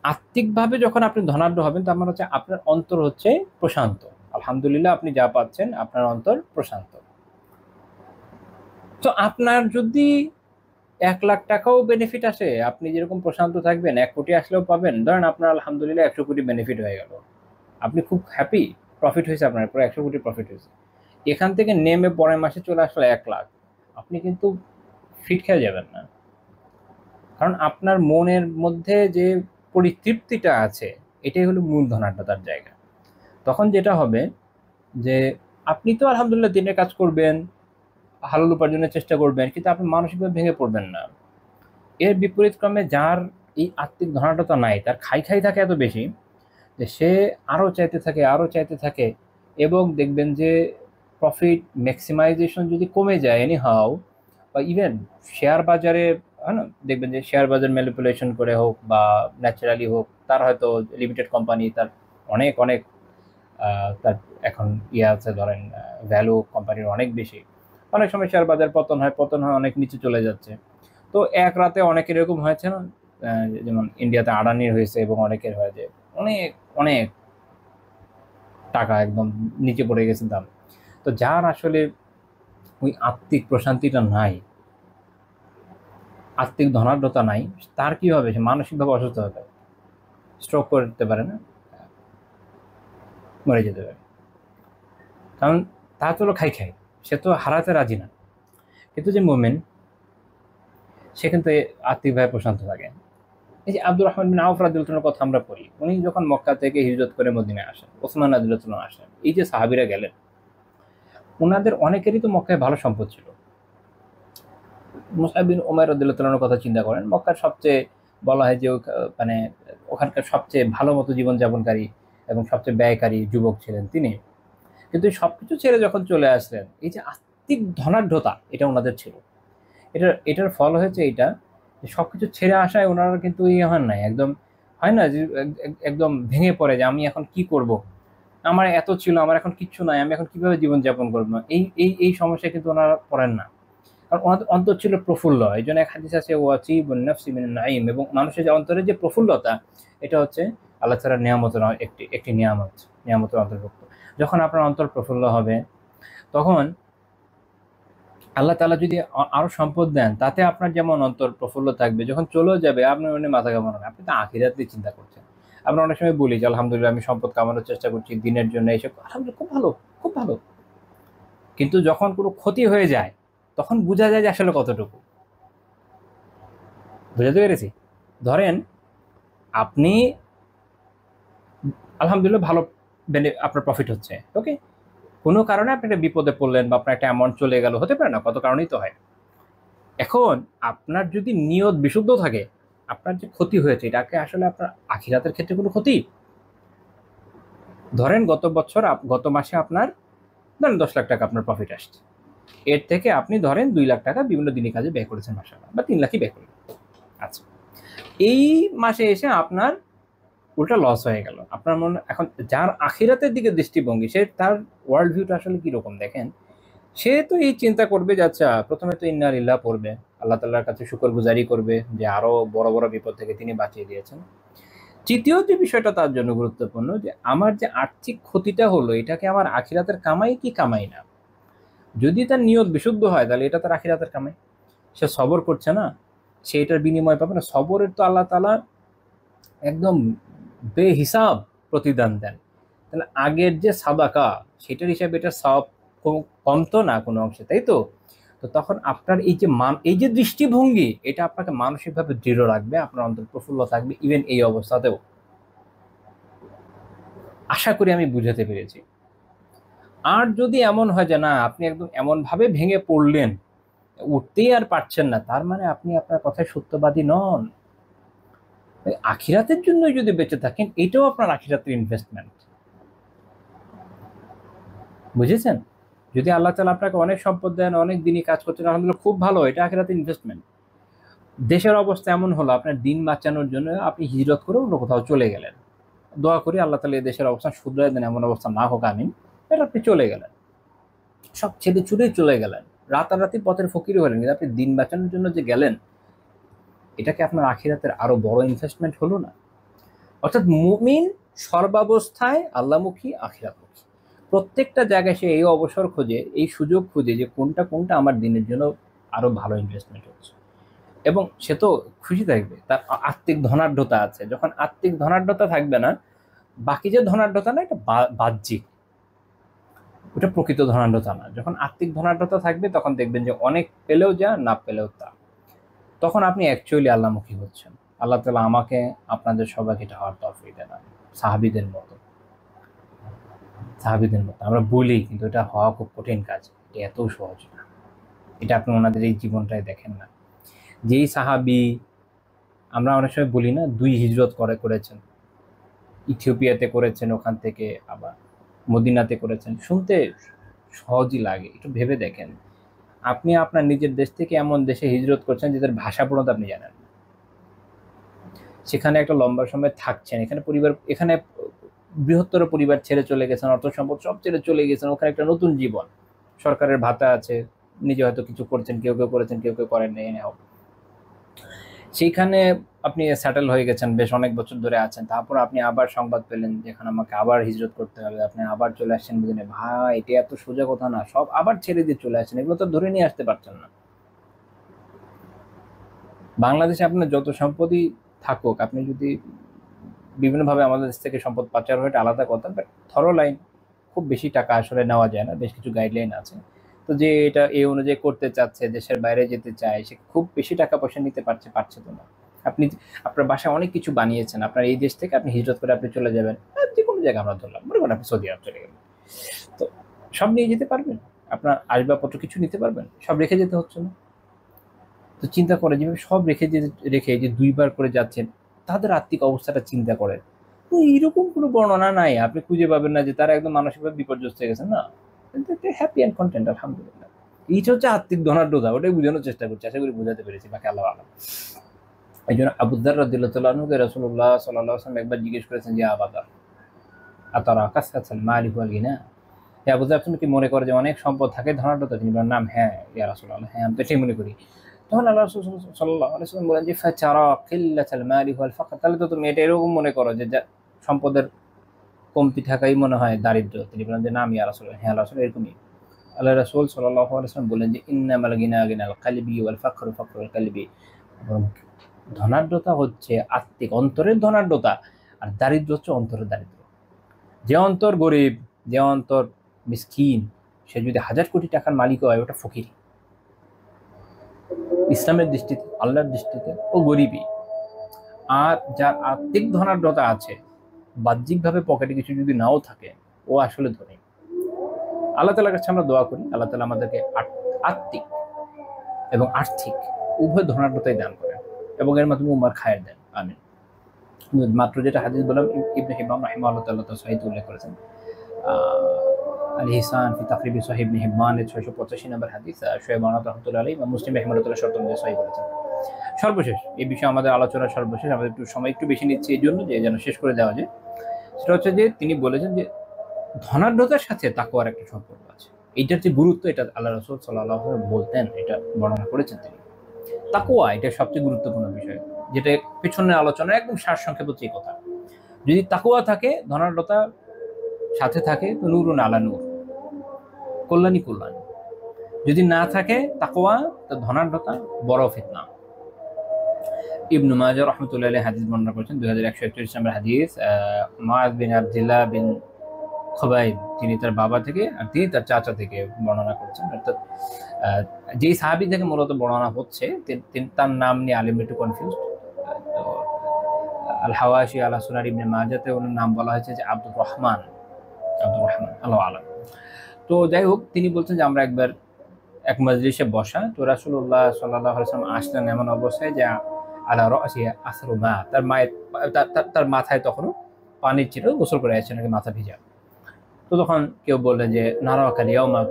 আত্মিকভাবে যখন আপনি ধনাঢ্য হবেন তার মানে হচ্ছে আপনার অন্তর হচ্ছে প্রশান্ত। আলহামদুলিল্লাহ, আপনি যা পাচ্ছেন আপনার অন্তর প্রশান্ত। তো আপনার যদি 1,00,000 টাকাও বেনিফিট আসে, আপনি যেরকম প্রশান্ত থাকবেন, 1 কোটি আসলেও পাবেন। ধরেন আপনার আলহামদুলিল্লাহ 100 কোটি বেনিফিট হয়ে গেল, আপনি খুব হ্যাপি, প্রফিট হয়েছে আপনার, পুরো 100 কোটি প্রফিট হয়েছে। এখান থেকে নেমে পরের মাসে চলে আসলো 1,00,000, আপনি কিন্তু ফিট খেয়ে যাবেন না। কারণ আপনার মনের মধ্যে যে পরিতৃপ্তিটা আছে, এটাই হলো মূল ধনাঢ্যতার জায়গা। তখন যেটা হবে যে আপনি তো আলহামদুলিল্লাহ দিনের কাজ করবেন, হালাল উপার্জনের চেষ্টা করবেন, কিন্তু আপনি মানসিকভাবে ভেঙে পড়বেন না। এর বিপরীত ক্রমে যার এই আত্মিক ধনাঢ্যতা নাই, তার খাই খাই থাকে এত বেশি যে সে আরও চাইতে থাকে, আরও চাইতে থাকে, এবং দেখবেন যে প্রফিট ম্যাক্সিমাইজেশন যদি কমে যায় এনি হাও, বা ইভেন শেয়ার বাজারে হয় না, দেখবেন যে শেয়ার বাজার ম্যানিপুলেশন করে হোক বা ন্যাচারালি হোক, তার হয়তো লিমিটেড কোম্পানি, তার অনেক অনেক তার এখন ইয়ে আছে, ধরেন ভ্যালু কোম্পানির অনেক বেশি, অনেক সময় শেয়ার বাজার পতন হয়, পতন হয় অনেক নিচে চলে যাচ্ছে। তো এক রাতে অনেকের এরকম হয়েছে না, যেমন ইন্ডিয়াতে আদানির হয়েছে, এবং অনেকের হয় যে অনেক অনেক টাকা একদম নিচে পড়ে গেছে দাম। তো যার আসলে ওই আত্মিক প্রশান্তিটা নাই, আত্মিক ধনাঢ্যতা নাই, তার কি হবে? সে মানসিকভাবে অসুস্থ হবে, স্ট্রোক করতে পারে না, মরে যেতে পারে। কারণ তা তো খাই খাই, সে তো হারাতে রাজি না। কিন্তু যে মোমেন, সে কিন্তু আত্মিকভাবে প্রশান্ত থাকে। এই যে আব্দুর রহমান বিন আউফ রাদিয়াল্লাহু আনহুর কথা আমরা পড়ি, উনি যখন মক্কা থেকে হিজরত করে মদিনায় আসেন, ওসমান রাদিয়াল্লাহু আনহু আসেন, এই যে সাহাবীরা গেলেন, ওনাদের অনেকেরই তো মক্কায় ভালো সম্পদ ছিল। মুসআব বিন উমাইর রাদিয়াল্লাহু আনহুর কথা চিন্তা করেন, মক্কার সবচেয়ে বলা হয় যে মানে ওখানকার সবচেয়ে ভালো মতো জীবনযাপনকারী এবং সবচেয়ে ব্যয়কারী যুবক ছিলেন তিনি। কিন্তু সবকিছু ছেড়ে যখন চলে আসলেন, এই যে আত্মিক ধনাঢ্যতা, এটা ওনাদের ছিল। এটার ফল হয়েছে এইটা যে সবকিছু ছেড়ে আসায় ওনারা কিন্তু ইয়ে হন নাই, একদম হয় না যে একদম ভেঙে পড়ে যে আমি এখন কি করব, আমার এত ছিল, আমার এখন কিচ্ছু নাই, আমি এখন কিভাবে জীবনযাপন করবো, এই এই এই সমস্যায় কিন্তু ওনারা পড়েন না। কারণ ওনাদের অন্তর ছিল প্রফুল্ল। এই জন্য এক হাদিস আছে, ওয়াচিবুন নাফসি মিনান নাঈম, এবং মানুষের যে অন্তরের যে প্রফুল্লতা, এটা হচ্ছে আল্লাহ তাআলার নিয়ামতের একটি একটি নিয়ামতের অন্তর্ভুক্ত। যখন আপনার অন্তর প্রফুল্ল হবে, তখন আল্লাহ তাআলা যদি আরো সম্পদ দেন, তাতে আপনার যেমন অন্তর প্রফুল্ল থাকবে, যখন চলেও যাবে আপনার মনে মাথা ঘামানো না, আপনি তো আখিরাতেই চিন্তা করছেন। আমরা অনেক সময় বলি যে আলহামদুলিল্লাহ আমি সম্পদ কামানোর চেষ্টা করছি দিনের জন্য, এইসব আলহামদুলিল্লাহ খুব ভালো, খুব ভালো। কিন্তু যখন কোনো ক্ষতি হয়ে যায়, তখন বোঝা যায় যে আসলে কতটুকু। বুঝাতে পেরেছি? ধরেন আপনি আলহামদুলিল্লাহ ভালো, আপনার প্রফিট হচ্ছে, ওকে, কোনো কারণে আপনি একটা বিপদে পড়লেন বা আপনার একটা অ্যামাউন্ট চলে গেল, হতে পারে না, কত কারণেই তো হয়। এখন আপনার যদি নিয়ত বিশুদ্ধ থাকে, আপনার যে ক্ষতি হয়েছে এটাকে আসলে আপনার আখিরাতের ক্ষেত্রে কোনো ক্ষতি। ধরেন গত মাসে আপনার ধরেন 10,00,000 টাকা আপনার প্রফিট আসছে, এর থেকে আপনি ধরেন 2,00,000 টাকা বিভিন্ন দিনই কাজে ব্যয় করেছেন মাসাল্লাহ, বা 3,00,000ই ব্যয় করলেন। আচ্ছা, এই মাসে এসে আপনার উল্টা লস হয়ে গেল। আপনার মনে এখন যার আখিরাতের দিকে দৃষ্টিভঙ্গি, সে তার ওয়ার্ল্ড ভিউটা আসলে কিরকম দেখেন, সে তো এই চিন্তা করবে যে আচ্ছা, প্রথমে তো ইন্না লিল্লাহ পড়বে, আল্লাহ তাআলার কাছে শুকরগুজারি করবে যে আরো বড় বড় বিপদ থেকে তিনি বাঁচিয়ে দিয়েছেন। তৃতীয় যে বিষয়টা তার জন্য গুরুত্বপূর্ণ, যে আমার যে আর্থিক ক্ষতিটা হলো, এটাকে আমার আখিরাতের কামাই কি কামাই না। যদি তার নিয়ত বিশুদ্ধ হয়, তাহলে এটা তার আখিরাতের কামাই। সে সবর করছে না, সে এটার বিনিময় পাবে না। সবরের তো আল্লাহ তাআলা একদম বেহিসাব প্রতিদান দেন। তাহলে আগের যে সাদাকা, সেটার হিসাবে এটা সব কম তো না কোনো অংশে, তাই তো? তো তখন আপনার এই যে দৃষ্টিভঙ্গি, এটা আপনাকে মানসিকভাবে দৃঢ় রাখবে, আপনার অন্তর প্রফুল্ল থাকবে ইভেন এই অবস্থাতেও। আশা করি আমি বুঝাতে পেরেছি। আর যদি এমন হয় যে না, আপনি একদম এমন ভাবে ভেঙে পড়লেন, উঠতেই আর পারছেন না, তার মানে আপনি আপনার কথায় সত্যবাদী নন। আখিরাতের জন্য যদি বেঁচে থাকেন, এটাও আপনার আখিরাতের ইনভেস্টমেন্ট। বুঝেছেন? যদি আল্লাহ তাআলা আপনাকে অনেক সম্পদ দেন, অনেক দিনই কাজ করছেন, আলহামদুলিল্লাহ, খুব ভালো, এটা আখিরাতে ইনভেস্টমেন্ট। দেশের অবস্থা এমন হলো, আপনার দিন বাঁচানোর জন্য আপনি হিজরত করে অন্য কোথাও চলে গেলেন। দোয়া করি আল্লাহ তাআলা এই দেশের অবস্থা শুধরায় দেন, এমন অবস্থা না হোক, আমিন। এটা আপনি চলে গেলেন, সব ছেড়ে ছুড়েই চলে গেলেন, রাতারাতি পথের ফকির হলেন, কিন্তু আপনি দিন বাঁচানোর জন্য যে গেলেন, এটাকে আপনার আখিরাতের আরো বড় ইনভেস্টমেন্ট হলো না? অর্থাৎ মুমিন সর্বাবস্থায় আল্লাহমুখী, আখিরাতমুখী। প্রত্যেকটা জায়গায় সে এই অবসর খোঁজে, এই সুযোগ খোঁজে যে কোনটা কোনটা আমার দিনের জন্য আরো ভালো ইনভেস্টমেন্ট হচ্ছে। এবং সে তো খুশি থাকবে, তার আত্মিক ধনাঢ্যতা আছে। যখন আত্মিক ধনাঢ্যতা থাকবে না, বাকি যে ধনাঢ্যতা না, এটা বাহ্যিক, ওটা প্রকৃত ধনাঢ্যতা না। যখন আত্মিক ধনাঢ্যতা থাকবে, তখন দেখবেন যে অনেক পেলেও যা, না পেলেও তা। তখন আপনি অ্যাকচুয়ালি আল্লাহমুখী হচ্ছেন। আল্লাহ তাআলা আমাকে, আপনাদের সবাইকে এটা হওয়ার তৌফিক দেন। সাহাবীদের মতো, সাহাবীদের মতো আমরা বলি, কিন্তু এটা হওয়া খুব কঠিন কাজ, এটা এত সহজ না। এটা আপনি ওনাদের এই জীবনটাই দেখেন না। যেই সাহাবী, আমরা অনেক সময় বলি না, 2 হিজরত করেছেন, ইথিওপিয়াতে করেছেন, ওখান থেকে আবার মদিনাতে করেছেন। শুনতে সহজই লাগে, একটু ভেবে দেখেন, আপনি আপনার নিজের দেশ থেকে এমন দেশে হিজরত করছেন যেটার ভাষা পর্যন্ত আপনি জানেন না, সেখানে একটা লম্বা সময় থাকছেন, এখানে পরিবার, এখানে বৃহত্তর পরিবার ছেড়ে চলে গেছেন, অর্থ সম্পদ সব ছেড়ে চলে গেছেন, ওখানে একটা নতুন জীবন, সরকারের ভাতা আছে, নিজে হয়তো কিছু করছেন, কেউ কেউ করেছেন, কেউ কেউ করেন নাই, সেইখানে আপনি সেটেল হয়ে গেছেন, বেশ অনেক বছর ধরে আছেন। তারপর আপনি আবার সংবাদ পেলেন যেখানে আমাকে আবার হিজরত করতে হবে, আপনি আবার চলে আসছেন বুঝলেন, ভাই এটা এত সোজা কথা না, সব আবার ছেড়ে দিয়ে চলে আসছেন, এগুলো তো ধরে নিয়ে আসতে পারছেন না। বাংলাদেশে আপনার যত সম্পদই থাকুক, আপনি যদি বিভিন্নভাবে আমাদের দেশ থেকে সম্পদ পাচার হয়, এটা আলাদা কথা, বাট থরো লাইন, খুব বেশি টাকা আসলে নেওয়া যায় না, বেশ কিছু গাইডলাইন আছে। তো যে এটা এই অনুযায়ী করতে চাচ্ছে, দেশের বাইরে যেতে চায়, সে খুব বেশি টাকা পয়সা নিতে পারছে তো না। আপনি আপনার বাসায় অনেক কিছু বানিয়েছেন, আপনার এই দেশ থেকে আপনি হিজরত করে আপনি চলে যাবেন, যে কোনো জায়গায় আমরা ধরলাম, মনে করেন আপনি সৌদি আরব চলে গেলেন, তো সব নিয়ে যেতে পারবেন? আপনার আসবাবপত্র কিছু নিতে পারবেন? সব রেখে যেতে হচ্ছে না? তো চিন্তা করে, যেভাবে সব রেখে যে 2বার করে যাচ্ছেন, তাদের আর্থিক অবস্থাটা চিন্তা করেন। তো এরকম কোনো বর্ণনা নাই, আপনি খুঁজে পাবেন না যে তারা একদম মানসিকভাবে বিপর্যস্ত হয়ে গেছে, না, হ্যাপি অ্যান্ড কন্টেন্ট, আলহামদুলিল্লাহ। এইটা হচ্ছে আর্থিক ধনাঢ্যতা, ওটাই বোঝানোর চেষ্টা করছি, আশা করি বোঝাতে পেরেছি, বাকি আল্লাহ আলাম। এই জন্য আবু যার রাদিয়াল্লাহু তাআলা আনহুকে রাসূলুল্লাহ সাল্লাল্লাহু আলাইহি ওয়াসাল্লাম একবার জিজ্ঞেস করেছেন যে, আবু যার, আতারা কাসরাতাল মালি ওয়াল গিনা, হে আবু যার, তুমি কি মনে করো যে অনেক সম্পদ থাকে ধনাঢ্যতা? তিনি বলেন, নাম, হ্যাঁ ইয়া রাসূলুল্লাহ, হ্যাঁ আমি তো এটাই মনে করি। তখন আল্লাহ রাসূল সাল্লাল্লাহু আলাইহি ওয়াসাল্লাম বলেন যে, ফাতারা কিল্লাতাল মালি ওয়াল ফাকর, তাহলে তো তুমি এটা এরকম মনে করো যে সম্পদের কমতি থাকাই মনে হয় দারিদ্র। তিনি বলেন যে, নাম ইয়া রাসূলুল্লাহ, হ্যাঁ রাসূল এরকমই। আল্লাহ রাসূল সাল্লাল্লাহু আলাইহি ওয়াসাল্লাম বলেন যে, ইন্নামাল গিনা গিনাল কলবি ওয়াল ফাকরু ফাকরুল কলবি, ধনাঢ্যতা হচ্ছে আত্মিক, অন্তরের ধনাঢ্যতা, আর দারিদ্র হচ্ছে অন্তরের দারিদ্র। যে অন্তর গরিব, যে অন্তর মিসকিন, সে যদি 1000 কোটি টাকার মালিক হয়, ওটা ফকির। ইসলামের দৃষ্টিতে, আল্লাহর দৃষ্টিতে ও গরিবই। আর যার আত্মিক ধনাঢ্যতা আছে, বাহ্যিকভাবে পকেটে কিছু যদি নাও থাকে, ও আসলে ধনী। আল্লাহ তাআলার কাছে আমরা দোয়া করি, আল্লাহ তাআলা আমাদেরকে আত্মিক এবং আর্থিক উভয় ধনাঢ্যতাই দান করেন, এবং এর মাধ্যমে উম্মার খায়ের দেন, আমিন। মাত্র যেটা হাদিস বললাম, ইবনে হিব্বান রাহিমাহুল্লাহ তাআলা তার সহিহে উল্লেখ করেছেন, আল ইহসান ফি তাকরিবি সহিহ ইবনে হিব্বান 685 নম্বর হাদিস, শোয়েব রাহমাতুল্লাহি আলাইহি এবং মুসলিম রাহিমাহুল্লাহ শর্ত অনুযায়ী সহিহ বলেছেন। সর্বশেষ এই বিষয়ে আমাদের আলোচনা, সর্বশেষ আমাদের একটু সময় একটু বেশি নিচ্ছে এই জন্য যে যেন শেষ করে দেওয়া যায়, সেটা হচ্ছে যে তিনি বলেছেন যে ধনাঢ্যতার সাথে তাকওয়ার একটা সম্পর্ক আছে। এইটার যে গুরুত্ব, এটা আল্লাহ রাসূল সাল্লাল্লাহু আলাইহি ওয়াসাল্লাম বলতেন, এটা বর্ণনা করেছেন তিনি। তাকওয়া এটা সবচেয়ে গুরুত্বপূর্ণ বিষয়, যেটা পেছনের আলোচনা একদম সারসংক্ষেপ হচ্ছে এই কথা। যদি তাকওয়া থাকে, ধনাঢ্যতা সাথে থাকে, তো নূরুন আলা নূর, কল্যাণী কল্যাণ। যদি না থাকে তাকওয়া, তো ধনাঢ্যতা বড় ফিতনা। ইবনু মাজাহ রাহমাতুল্লাহি আলাইহি হাদিস বর্ণনা করেছেন, 2141 নম্বর হাদিস, মুআয বিন আব্দুল্লাহ বিন খুবাইব, তিনি তার বাবা থেকে আর তিনি তার চাচা থেকে বর্ণনা করছেন। অর্থাৎ যেই সাহাবী থেকে মূলত বর্ণনা হচ্ছে, তার নাম নিয়ে আলেম একটু কনফিউজড। তো আল হাওয়াশি আলা সুনান ইবনে মাজাতে ওনার নাম বলা হয়েছে যে আব্দুর রহমান, আল্লাহু আলাম। তো যাই হোক, তিনি বলছেন যে আমরা একবার এক মজলিসে বসা, তো রাসূলুল্লাহ সাল্লাল্লাহু আলাইহি ওয়াসাল্লাম আসলেন এমন অবস্থায় যে আলা রাসি আসরু মা, তার মায়ের তার মাথায় তখনও পানির ছিল, গোসল করে আসছেন, নাকি মাথা ভিজা। তো তখন কেউ বললেন যে নারাকাল ইয়াউমা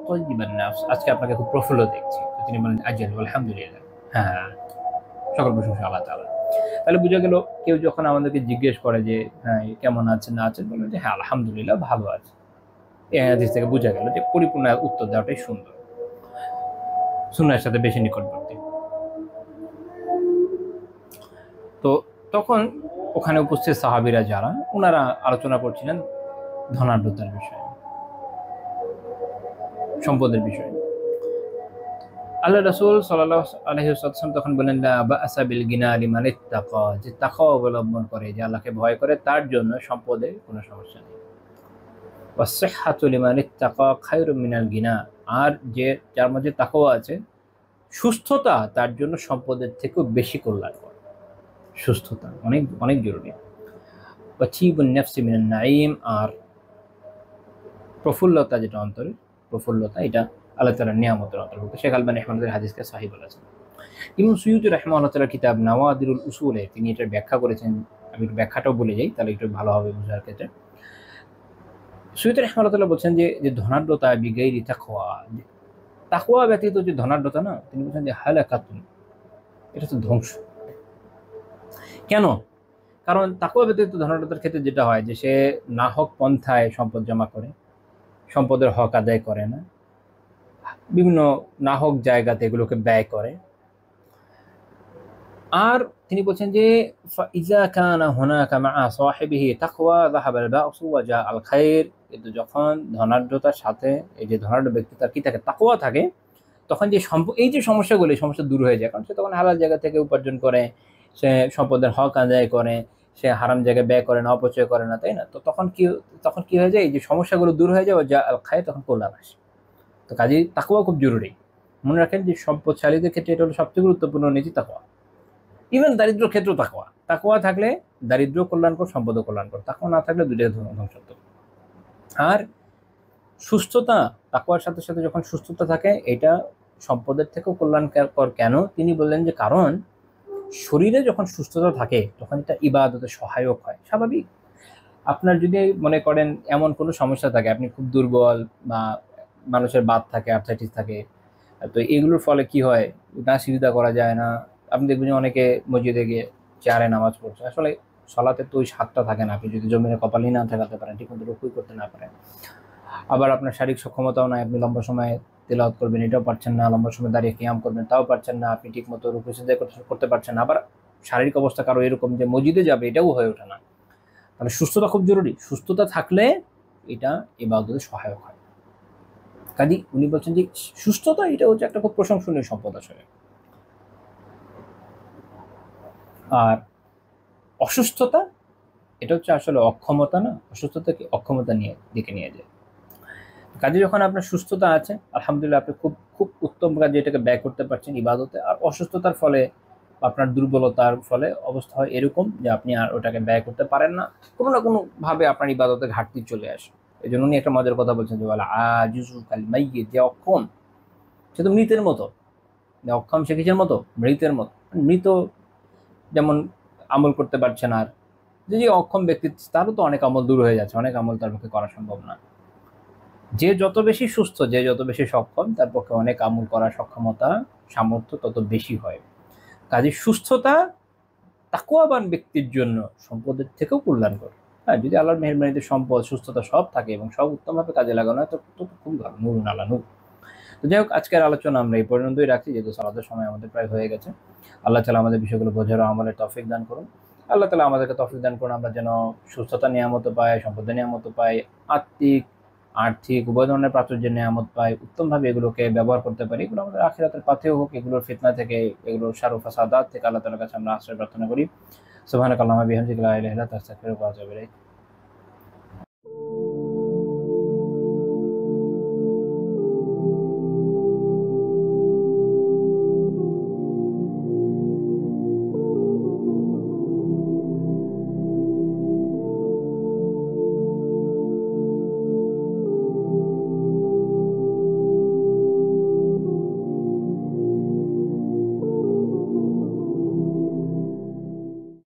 তাইয়িবান নাফস, আজকে আপনাকে খুব প্রফুল্ল দেখছি। তো তিনি বলেন আজল আলহামদুলিল্লাহ, হ্যাঁ সকল প্রশংসা আল্লাহ তাআলা। তাহলে বুঝা গেল কেউ যখন আমাদেরকে জিজ্ঞেস করে যে হ্যাঁ কেমন আছেন না আছেন, বলবেন যে হ্যাঁ আলহামদুলিল্লাহ ভালো আছে। এই হাদিস থেকে বোঝা গেল যে পরিপূর্ণ উত্তর দেওয়াটাই সুন্দর, সুন্নাহর সাথে বেশি নিকটবর্তী। তো তখন ওখানে উপস্থিত সাহাবীরা যারা, ওনারা আলোচনা করছিলেন ধনাঢ্যতার বিষয়ে, সম্পদের বিষয়ে। আল্লাহ রাসূল সাল্লাল্লাহু আলাইহি ওয়াসাল্লাম তখন বলেন লা বা'সা বিল গিনা লিমান ইত্তাকা, যে তাকওয়া অবলম্বন করে, যে আল্লাহকে ভয় করে, তার জন্য সম্পদে কোনো সমস্যা নেই। ওয়াস-সিহহাতু লিমান ইত্তাকা খায়রুম মিনাল গিনা, আর যে যার মধ্যে তাকওয়া আছে, সুস্থতা তার জন্য সম্পদের থেকেও বেশি কল্যাণকর। সুস্থতা অনেক অনেক জরুরি। ওয়াতিবুন নাফসি মিনান নাঈম, আর প্রফুল্লতা, যেটা অন্তরের প্রফুল্লতা, এটা আল্লাহ তাআলার নিয়ামতের অন্তর্ভুক্ত। শেখ আলবানী রাহিমাহুল্লাহ হাদিসকে সহিহ বলেছেন। ইমাম সুয়ুতী রাহিমাহুল্লাহ তাআলার কিতাব নাওয়াদিরুল উসুলে তিনি এটার ব্যাখ্যা করেছেন। আমি একটু ব্যাখ্যাটাও বলে যাই, তাহলে একটু ভালো হবে বোঝার ক্ষেত্রে। সুয়ুতী রাহিমাহুল্লাহ তাআলা বলছেন যে ধনাঢ্যতা বিগাইরি তাকওয়া, তাকওয়া ব্যতীত যে ধনাঢ্যতা না, তিনি বলছেন যে হালাকাতুন, এটা তো ধ্বংস। কেন? কারণ তাকওয়া ব্যতীত ধনাঢ্যতার ক্ষেত্রে যেটা হয় যে সে না হক পন্থায় সম্পদ জমা করে, সম্পদের হক আদায় করে না, বিভিন্ন না হক জায়গাতে এগুলোকে ব্যয় করে। আর তিনি বলছেন যে ফাইজা কানা হুনাকা মা সাহিবিহি তাকওয়া যাহাবাল বা'সু ওয়া জা আল খায়র, কিন্তু যখন ধনাঢ্যতার সাথে এই যে ধনাঢ্য ব্যক্তি তার কি থাকে, তাকওয়া থাকে, তখন যে এই যে সমস্যাগুলো, এই সমস্যা দূর হয়ে যায়। কারণ সে তখন হালাল জায়গা থেকে উপার্জন করে, সে সম্পদের হক আদায় করে, সে হারাম জায়গায় ব্যয় করে না, অপচয় করে না, তাই না? তো তখন কি হয়ে যায়, এই যে সমস্যাগুলো দূর হয়ে যায়, যা আল খায়, তখন কল্যাণ আসে। তো কাজেই তাকওয়া খুব জরুরি। মনে রাখেন যে সম্পদশালীদের ক্ষেত্রে এটা হলো সবচেয়ে গুরুত্বপূর্ণ নীতি, তাকওয়া। ইভেন দারিদ্র ক্ষেত্র তাকওয়া, তাকওয়া থাকলে দারিদ্র কল্যাণকর, সম্পদ কল্যাণকর। তাকওয়া না থাকলে দুইটাই ধ্বংসাত্মক। আর সুস্থতা, তাকওয়ার সাথে সাথে যখন সুস্থতা থাকে, এটা সম্পদের থেকেও কল্যাণকর। কেন? তিনি বললেন যে কারণ শরীরে যখন সুস্থতা থাকে তখন এটা ইবাদতে সহায়ক হয়। স্বাভাবিক, আপনার যদি মনে করেন এমন কোনো সমস্যা থাকে, আপনি খুব দুর্বল, বা মানুষের বাত থাকে, আর্থ্রাইটিস থাকে, তো এগুলোর ফলে কি হয়, না সিজদা করা যায় না। আপনি দেখবেন যে অনেকে মসজিদে গিয়ে চেয়ারে নামাজ পড়ছে, আসলে সালাতে তো ওই স্বাদটা থাকে না। আপনি যদি জমিনে কপালই না ঠেকাতে পারেন, ঠিক মতো রুকুই করতে না পারেন, আবার আপনার শারীরিক সক্ষমতাও নাই, আপনি লম্বা সময় তেলাওয়াত করবেন এটাও পারছেন না, লম্বা সময় দাঁড়িয়ে কিয়াম করবেন তাও পারছেন না, আপনি ঠিক মতো রুকু সিজদা করতে পারছেন না, আবার শারীরিক অবস্থা কারো এরকম যে মসজিদে যাবে এটাও হয়ে ওঠে না। তাহলে সুস্থতা খুব জরুরি। সুস্থতা থাকলে এটা ইবাদতে সহায়ক হয়। কাজী উনি বলছেন যে সুস্থতা এটা হচ্ছে একটা খুব প্রশংসনীয় সম্পদ আসলে। আর অসুস্থতা এটা হচ্ছে আসলে অক্ষমতা, না, অসুস্থতাকে অক্ষমতা দিকে নিয়ে যায়। কাজে যখন আপনার সুস্থতা আছে, আলহামদুলিল্লাহ, আপনি খুব খুব উত্তম কাজে এটাকে ব্যয় করতে পারছেন ইবাদতে। আর অসুস্থতার ফলে, আপনার দুর্বলতার ফলে অবস্থা হয় এরকম যে আপনি আর ওটাকে ব্যয় করতে পারেন না, কোনো না কোনো ভাবে আপনার ইবাদতে ঘাটতি চলে আসে। এই জন্য উনি একটা মজার কথা বলছেন যে বলা আজিজু কাল মাইয়িত, যে অক্ষম সে তো মৃতের মতো। অক্ষম সে কিসের মতো? মৃতের মতো। মৃত যেমন আমল করতে পারছে না, আর যে অক্ষম ব্যক্তি তারও তো অনেক আমল দূর হয়ে যাচ্ছে, অনেক আমল তার পক্ষে করা সম্ভব না। যে যত বেশি সুস্থ, যে যত বেশি সক্ষম, তার পক্ষে অনেক আমল করার সক্ষমতা, সামর্থ্য তত বেশি হয়। কাজে সুস্থতা তাকওয়াবান ব্যক্তির জন্য সম্পদের থেকেও কল্যাণকর। হ্যাঁ, যদি আল্লাহর মেহেরবানিতে সম্পদ, সুস্থতা সব থাকে এবং সব উত্তমভাবে কাজে লাগানো হয়, তো খুব ভালো, নূর আলা নূর। তো যাই হোক, আজকের আলোচনা আমরা এই পর্যন্তই রাখছি, যেহেতু সালাতের সময় আমাদের প্রায় হয়ে গেছে। আল্লাহ তাআলা আমাদের বিষয়গুলো বোঝার ও আমলের তৌফিক দান করুন। আল্লাহ তাআলা আমাদেরকে তৌফিক দান করুন, আমরা যেন সুস্থতা নিয়ামত পাই, সম্পদের নিয়ামত পাই, আর্থিক উভয় ধরনের প্রাচুর্যের নিয়ামত পাই, উত্তমভাবে এগুলোকে ব্যবহার করতে পারি। এগুলো আমাদের আখিরাতের পাথেও হোক, এগুলোর ফিতনা থেকে, এগুলোর শারু ফাসাদাত থেকে আল্লাহ তাআলার কাছে আমরা আশ্রয় প্রার্থনা করি। সুবহানাকাল্লাহুম্মা বিহামদিকা লা ইলাহা ইল্লা আনতা আস্তাগফিরুকা ওয়া আতুবু ইলাইক।